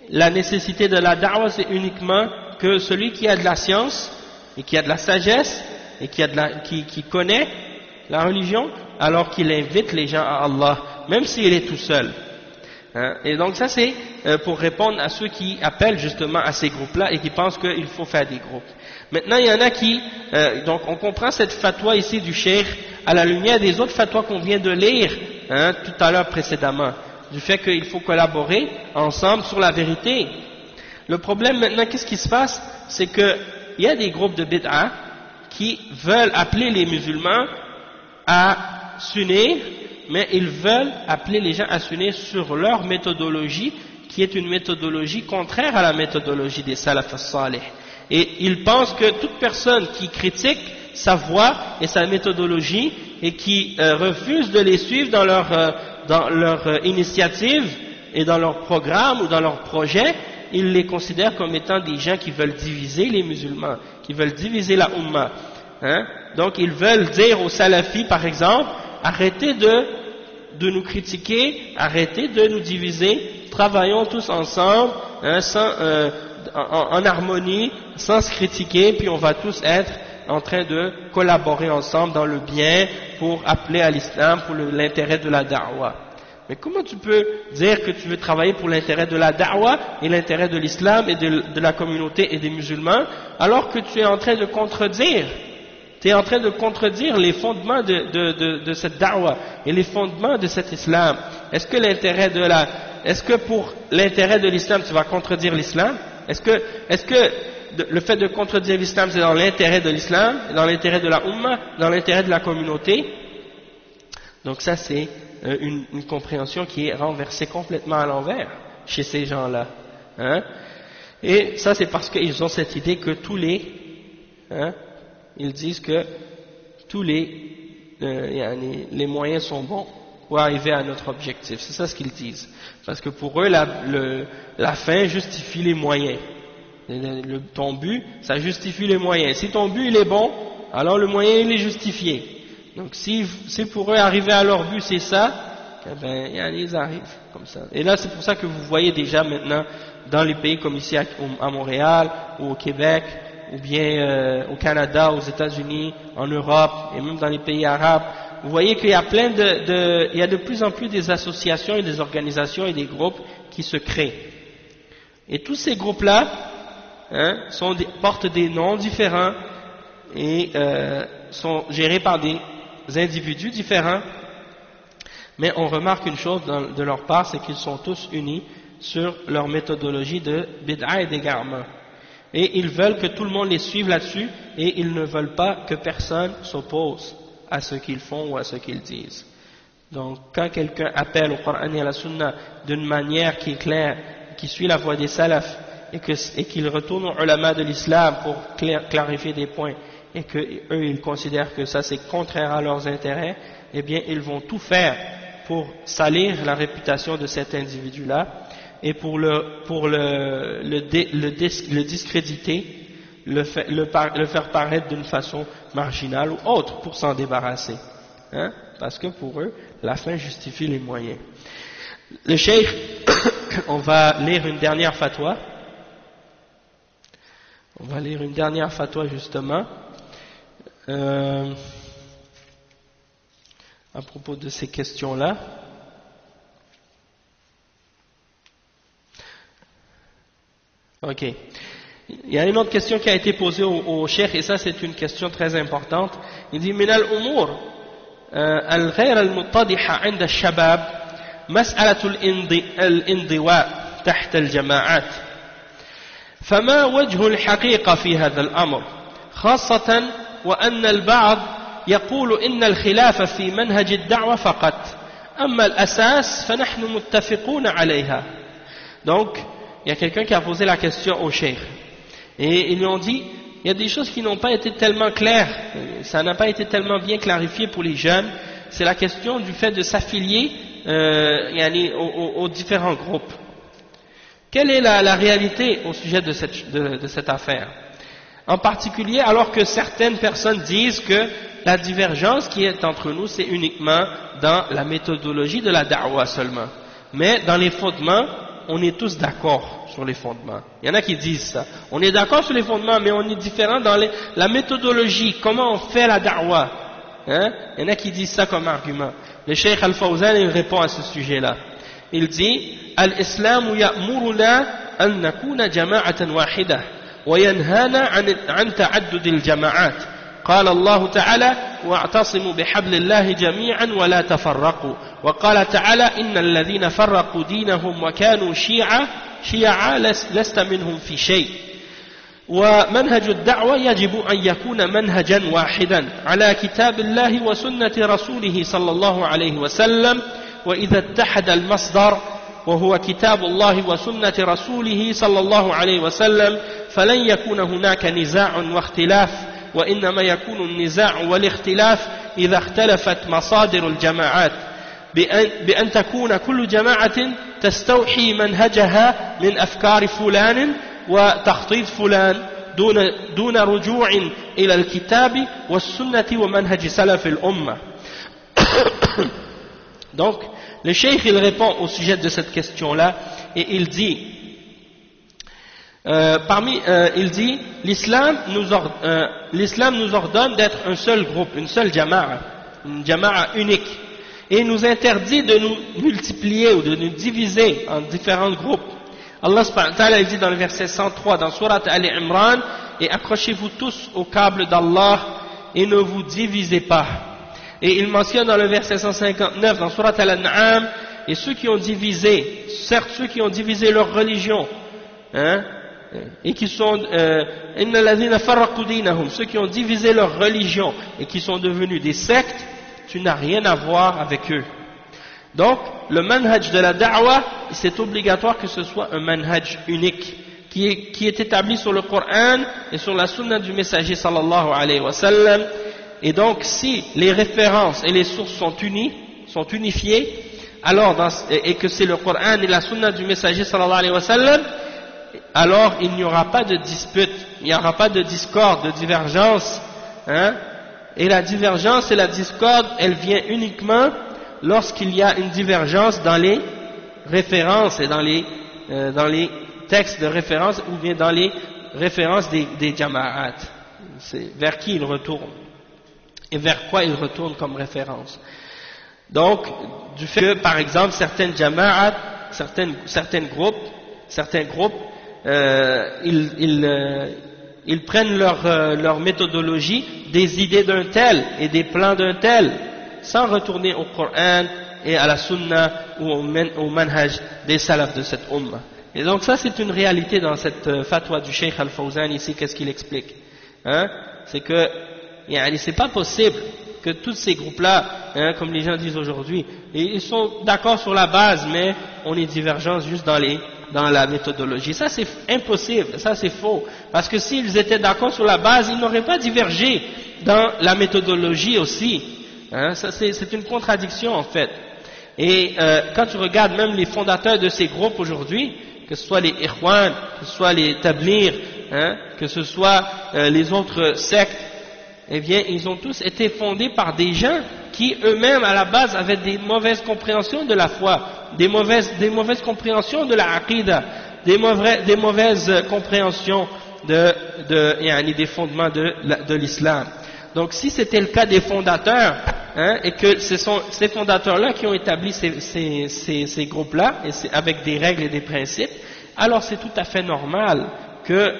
[SPEAKER 1] La nécessité de la da'wah, c'est uniquement que celui qui a de la science et qui a de la sagesse et qui connaît la religion, alors qu'il invite les gens à Allah, même s'il est tout seul. Et donc ça c'est pour répondre à ceux qui appellent justement à ces groupes-là et qui pensent qu'il faut faire des groupes. Maintenant il y en a qui, donc on comprend cette fatwa ici du cheikh à la lumière des autres fatwas qu'on vient de lire tout à l'heure précédemment, du fait qu'il faut collaborer ensemble sur la vérité. Le problème maintenant, qu'est-ce qui se passe? C'est qu'il y a des groupes de bid'a qui veulent appeler les musulmans à s'unir, mais ils veulent appeler les gens à s'unir sur leur méthodologie, qui est une méthodologie contraire à la méthodologie des salaf as-salih. Et ils pensent que toute personne qui critique sa voie et sa méthodologie et qui refuse de les suivre dans leur initiative et dans leur programme ou dans leur projet, ils les considèrent comme étant des gens qui veulent diviser les musulmans, qui veulent diviser la Ummah. Hein? Donc ils veulent dire aux salafis, par exemple, arrêtez de nous critiquer, arrêtez de nous diviser, travaillons tous ensemble, hein, en harmonie, sans se critiquer, puis on va tous être en train de collaborer ensemble dans le bien pour appeler à l'islam, pour l'intérêt de la da'wah. Mais comment tu peux dire que tu veux travailler pour l'intérêt de la da'wah et l'intérêt de l'islam et de la communauté et des musulmans, alors que tu es en train de contredire les fondements de cette da'wah et les fondements de cet islam? Est-ce que pour l'intérêt de l'islam tu vas contredire l'islam? Est-ce que le fait de contredire l'islam c'est dans l'intérêt de l'islam, dans l'intérêt de la Ummah, dans l'intérêt de la communauté? Donc ça c'est une compréhension qui est renversée complètement à l'envers chez ces gens-là. Hein? Et ça c'est parce qu'ils ont cette idée que ils disent que tous les moyens sont bons pour arriver à notre objectif. C'est ça ce qu'ils disent. Parce que pour eux, la fin justifie les moyens. Ton but, ça justifie les moyens. Si ton but il est bon, alors le moyen il est justifié. Donc si pour eux arriver à leur but c'est ça, eh ben ils arrivent comme ça. Et là c'est pour ça que vous voyez déjà maintenant dans les pays comme ici à Montréal ou au Québec, ou bien au Canada, aux États-Unis, en Europe et même dans les pays arabes, vous voyez qu'il y a il y a de plus en plus des associations et des organisations et des groupes qui se créent. Et tous ces groupes-là portent des noms différents et sont gérés par des individus différents, mais on remarque une chose de leur part, c'est qu'ils sont tous unis sur leur méthodologie de bid'a et d'égarement. Et ils veulent que tout le monde les suive là-dessus, et ils ne veulent pas que personne s'oppose à ce qu'ils font ou à ce qu'ils disent. Donc, quand quelqu'un appelle au Coran et à la Sunna d'une manière qui est claire, qui suit la voie des salafs, et qu'il retourne aux ulama de l'islam pour clarifier des points, et qu'eux ils considèrent que ça c'est contraire à leurs intérêts, eh bien ils vont tout faire pour salir la réputation de cet individu-là, et pour le discréditer, le faire paraître d'une façon marginale ou autre pour s'en débarrasser. Hein? Parce que pour eux, la fin justifie les moyens. Le cheikh, on va lire une dernière fatwa. On va lire une dernière fatwa justement à propos de ces questions-là. Ok. Il y a une autre question qui a été posée au cheikh, et ça c'est une question très importante. Il dit من الأمور الغير المتضحة عند الشباب مسألة الانضواء تحت الجماعات. فما وجه الحقيقة في هذا الأمر، خاصة وأن البعض يقول إن الخلاف في منهج الدعوة فقط، أما الأساس فنحن متفقون عليها. Donc, il y a quelqu'un qui a posé la question au cheikh, et ils lui ont dit, il y a des choses qui n'ont pas été tellement claires, ça n'a pas été tellement bien clarifié pour les jeunes, c'est la question du fait de s'affilier aux différents groupes. Quelle est la réalité au sujet de cette affaire? En particulier, alors que certaines personnes disent que la divergence qui est entre nous, c'est uniquement dans la méthodologie de la da'wah seulement. Mais dans les fondements, on est tous d'accord sur les fondements. Il y en a qui disent ça. On est d'accord sur les fondements, mais on est différent dans la méthodologie, comment on fait la da'wah. Hein? Il y en a qui disent ça comme argument. Le Cheikh Al-Fawzan, il répond à ce sujet-là. Il dit, Al-Islam ya'muruna an nakuna jama'atan wahida wa yanhana an ta'addud al-jama'at. قال الله تعالى واعتصموا بحبل الله جميعا ولا تفرقوا وقال تعالى إن الذين فرقوا دينهم وكانوا شيعا لست منهم في شيء. ومنهج الدعوة يجب أن يكون منهجا واحدا على كتاب الله وسنة رسوله صلى الله عليه وسلم، وإذا اتحد المصدر وهو كتاب الله وسنة رسوله صلى الله عليه وسلم فلن يكون هناك نزاع واختلاف، وإنما يكون النزاع والاختلاف إذا اختلفت مصادر الجماعات. بأن تكون كل جماعة تستوحي منهجها من أفكار فلان وتخطيط فلان دون رجوع إلى الكتاب والسنة ومنهج سلف الأمة. Donc, le cheikh il répond au sujet de cette question-là et il dit il dit l'islam nous ordonne d'être un seul groupe, une seule jama'a, une jama'a unique, et il nous interdit de nous multiplier ou de nous diviser en différents groupes. Allah subhanahu wa ta'ala il dit dans le verset 103 dans Surat Al-Imran, et accrochez-vous tous au câble d'Allah et ne vous divisez pas. Et il mentionne dans le verset 159 dans Surat Al-An'am, et ceux qui ont divisé, certes ceux qui ont divisé leur religion, hein, et qui sont ceux qui ont divisé leur religion et qui sont devenus des sectes, tu n'as rien à voir avec eux. Donc le manhaj de la da'wah, c'est obligatoire que ce soit un manhaj unique qui est établi sur le Coran et sur la sunna du messager sallallahu alayhi wa sallam. Et donc si les références et les sources sont unifiées, alors et que c'est le Coran et la sunna du messager sallallahu alayhi wa sallam, alors il n'y aura pas de dispute, il n'y aura pas de discorde, de divergence, hein? Et la divergence et la discorde, elle vient uniquement lorsqu'il y a une divergence dans les références et dans les textes de référence ou bien dans les références des jama'at. C'est vers qui ils retournent et vers quoi ils retournent comme référence. Donc, du fait que, par exemple, certaines jama'at, certains groupes, ils prennent leur méthodologie des idées d'un tel et des plans d'un tel, sans retourner au Coran et à la Sunna ou au manhaj des salaf de cette umma. Et donc ça c'est une réalité dans cette fatwa du Cheikh Al-Fawzan ici. Qu'est-ce qu'il explique, hein? C'est que c'est pas possible que tous ces groupes-là, hein, comme les gens disent aujourd'hui, ils sont d'accord sur la base, mais on est divergents juste dans la méthodologie. Ça c'est impossible, ça c'est faux. Parce que s'ils étaient d'accord sur la base, ils n'auraient pas divergé dans la méthodologie aussi. Hein, ça c'est une contradiction en fait. Et quand tu regardes même les fondateurs de ces groupes aujourd'hui, que ce soit les Ikhwan, que ce soit les Tablir, hein, que ce soit les autres sectes, eh bien ils ont tous été fondés par des gens qui eux-mêmes à la base avaient des mauvaises compréhensions de la foi, des mauvaises compréhensions de la aqidah, des mauvaises compréhensions des fondements de l'islam. Donc si c'était le cas des fondateurs, hein, et que ce sont ces fondateurs-là qui ont établi ces groupes-là, avec des règles et des principes, alors c'est tout à fait normal que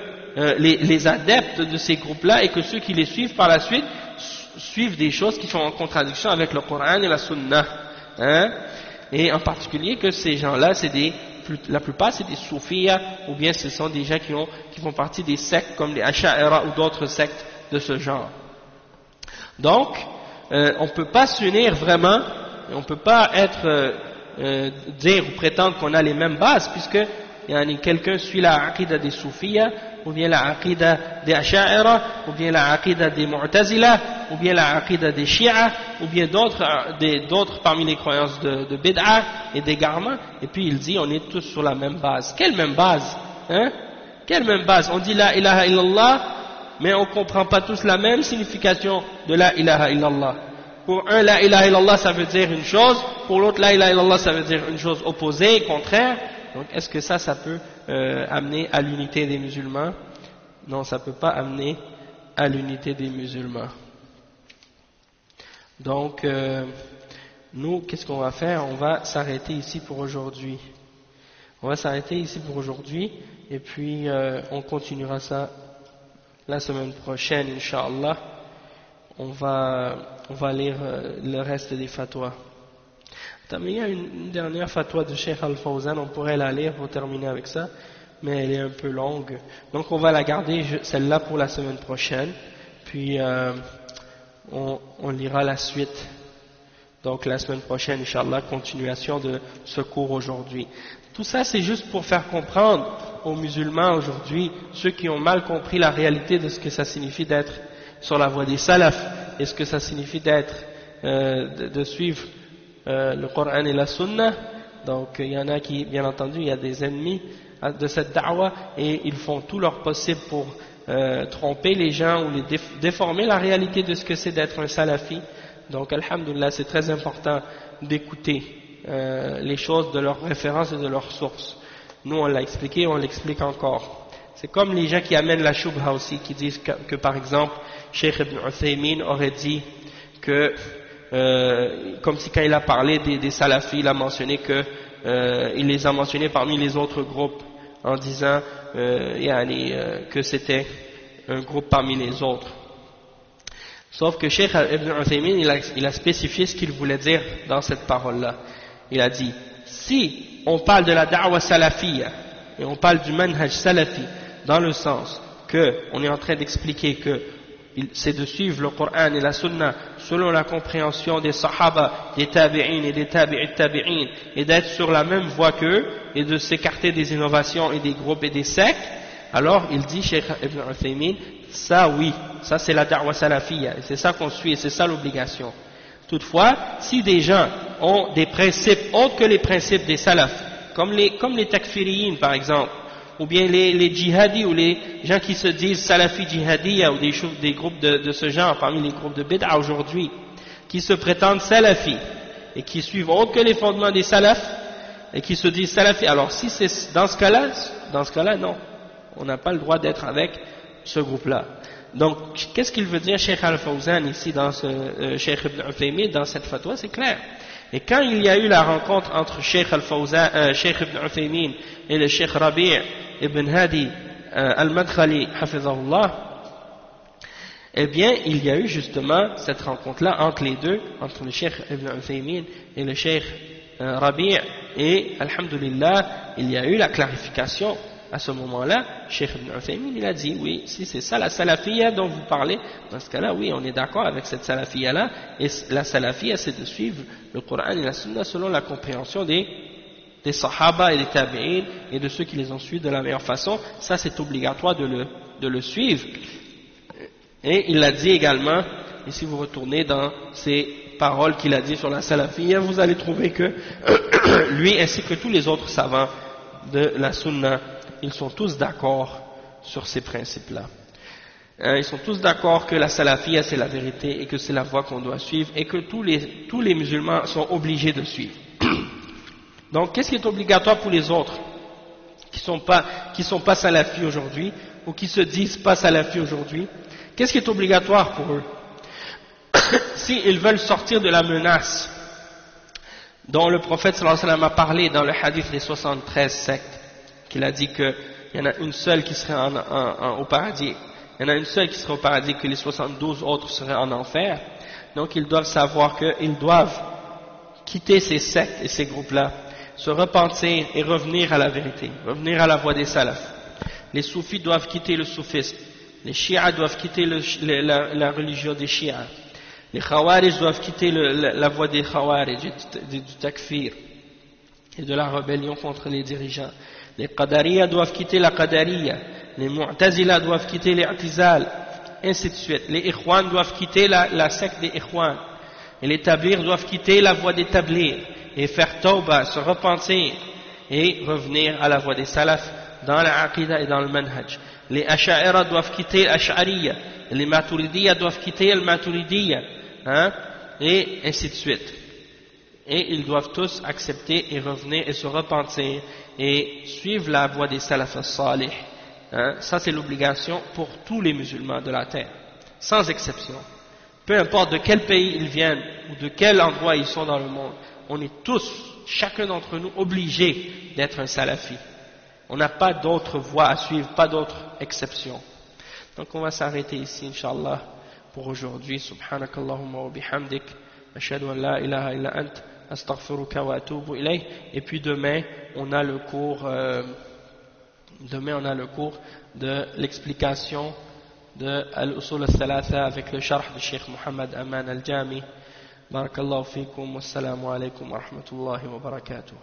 [SPEAKER 1] les adeptes de ces groupes-là et que ceux qui les suivent par la suite suivent des choses qui sont en contradiction avec le Coran et la Sunna, hein, et en particulier que ces gens-là, la plupart c'est des soufiyas, ou bien ce sont des gens qui font partie des sectes comme les Asha'ira ou d'autres sectes de ce genre. Donc, on ne peut pas s'unir vraiment, on ne peut pas dire ou prétendre qu'on a les mêmes bases, puisque quelqu'un suit la aqidah des soufiyas, ou bien la aqidah des Asha'ira, ou bien la aqidah des Mu'tazila, ou bien la aqidah des Shia, ou bien d'autres parmi les croyances de Bid'a et d'égarement, et puis il dit on est tous sur la même base. Quelle même base, hein? Quelle même base? On dit la ilaha illallah, mais on ne comprend pas tous la même signification de la ilaha illallah. Pour un, la ilaha illallah ça veut dire une chose, pour l'autre, la ilaha illallah ça veut dire une chose opposée, contraire. Donc est-ce que ça peut amener à l'unité des musulmans? Non, ça ne peut pas amener à l'unité des musulmans. Donc nous, qu'est-ce qu'on va faire? On va s'arrêter ici pour aujourd'hui. Et puis on continuera ça la semaine prochaine, Inch'Allah. On va lire le reste des fatwas. Mais il y a une dernière fatwa de Cheikh Al-Fawzan, on pourrait la lire pour terminer avec ça, mais elle est un peu longue. Donc on va la garder, celle-là, pour la semaine prochaine. Puis on lira la suite. Donc la semaine prochaine, Inch'Allah, continuation de ce cours aujourd'hui. Tout ça, c'est juste pour faire comprendre aux musulmans aujourd'hui, ceux qui ont mal compris la réalité de ce que ça signifie d'être sur la voie des salafs, et ce que ça signifie de suivre le Coran et la Sunna. Donc il y en a qui, bien entendu, il y a des ennemis de cette da'wa et ils font tout leur possible pour tromper les gens ou les déformer la réalité de ce que c'est d'être un salafi. Donc alhamdoulilah, c'est très important d'écouter les choses de leurs références et de leurs sources. Nous on l'a expliqué, on l'explique encore. C'est comme les gens qui amènent la shubha aussi, qui disent que par exemple Cheikh Ibn Uthaymin aurait dit que comme si quand il a parlé des salafis, il a mentionné que il les a mentionnés parmi les autres groupes en disant que c'était un groupe parmi les autres. Sauf que Cheikh Ibn Uthaymin il a spécifié ce qu'il voulait dire dans cette parole-là. Il a dit, si on parle de la da'wa salafiyya et on parle du manhaj salafi dans le sens que on est en train d'expliquer que c'est de suivre le Coran et la Sunna selon la compréhension des Sahaba, des Tabi'in et des Tabi'it Tabi'in et d'être sur la même voie qu'eux et de s'écarter des innovations et des groupes et des sectes, alors il dit, Cheikh Ibn Uthaymin, ça oui, ça c'est la da'wa salafiyya, c'est ça qu'on suit et c'est ça l'obligation. Toutefois, si des gens ont des principes autres que les principes des salafs, comme les takfiriyin par exemple, ou bien les djihadis ou les gens qui se disent salafi djihadiyya ou des groupes de ce genre parmi les groupes de bid'a aujourd'hui, qui se prétendent salafis et qui suivent autre que les fondements des salafs et qui se disent salafis. Alors si c'est dans ce cas-là non, on n'a pas le droit d'être avec ce groupe-là. Donc qu'est-ce qu'il veut dire Cheikh Al-Fawzan ici dans Cheikh Ibn Uthaymin dans cette fatwa, c'est clair. Et quand il y a eu la rencontre entre Cheikh Al-Fawzan, Cheikh Ibn Uthaymin et le Cheikh Rabi' Ibn Hadi Al-Madkhali hafizahullah, eh bien il y a eu justement cette rencontre-là entre les deux, entre le Cheikh Ibn Uthaymin et le Cheikh Rabi' et alhamdulillah il y a eu la clarification. À ce moment-là, Cheikh Ibn Uthaymin il a dit oui, si c'est ça la salafiyya dont vous parlez, dans ce cas-là oui on est d'accord avec cette salafiyya-là, et la salafiyya c'est de suivre le Coran et la Sunna selon la compréhension des Sahaba et des Tabi'in et de ceux qui les ont suivis de la meilleure façon. Ça c'est obligatoire de le suivre. Et il l'a dit également, et si vous retournez dans ces paroles qu'il a dit sur la salafiyya, vous allez trouver que lui ainsi que tous les autres savants de la Sunna, ils sont tous d'accord sur ces principes-là. Ils sont tous d'accord que la salafiyya c'est la vérité et que c'est la voie qu'on doit suivre et que tous les musulmans sont obligés de suivre. Donc qu'est-ce qui est obligatoire pour les autres qui sont pas salafis aujourd'hui ou qui se disent pas salafis aujourd'hui? Qu'est-ce qui est obligatoire pour eux? S'ils veulent sortir de la menace dont le prophète sallallahu alayhi wa sallam a parlé dans le hadith des 73 sectes, qu'il a dit qu'il y en a une seule qui serait au paradis, il y en a une seule qui serait au paradis, que les 72 autres seraient en enfer. Donc ils doivent savoir qu'ils doivent quitter ces sectes et ces groupes-là, se repentir et revenir à la vérité, revenir à la voie des salafs. Les soufis doivent quitter le soufisme, les chiites doivent quitter la religion des chiites, les khawarij doivent quitter la voie des khawarij, du takfir et de la rébellion contre les dirigeants. Les qadariya doivent quitter la qadariya, les mu'tazila doivent quitter les i'tizal, ainsi de suite. Les ikhwan doivent quitter la secte des ikhwan, et les tablighs doivent quitter la voie des tablighs et faire tawbah, se repentir et revenir à la voie des salafs dans la aqidah et dans le manhaj. Les asha'ira doivent quitter l'ash'ariya, les maturidiya doivent quitter le maturidiya, et ainsi de suite. Et ils doivent tous accepter et revenir et se repentir et suivre la voie des salaf as-salih. Ça c'est l'obligation pour tous les musulmans de la terre, sans exception. Peu importe de quel pays ils viennent ou de quel endroit ils sont dans le monde, on est tous, chacun d'entre nous, obligés d'être un salafi. On n'a pas d'autre voie à suivre, pas d'autre exception. Donc on va s'arrêter ici, Inch'Allah, pour aujourd'hui. Subhanakallahumma wa bihamdik, ashhadu an la ilaha illa ant, astaghfiruka wa atubu ilayh. Et puis demain, on a le cours de l'explication de Al-Usul al-Thalatha avec le sharh du Cheikh Muhammad Aman al-Jami. Barakallahu fikum, wassalamu alaykum wa rahmatullahi wa barakatuh.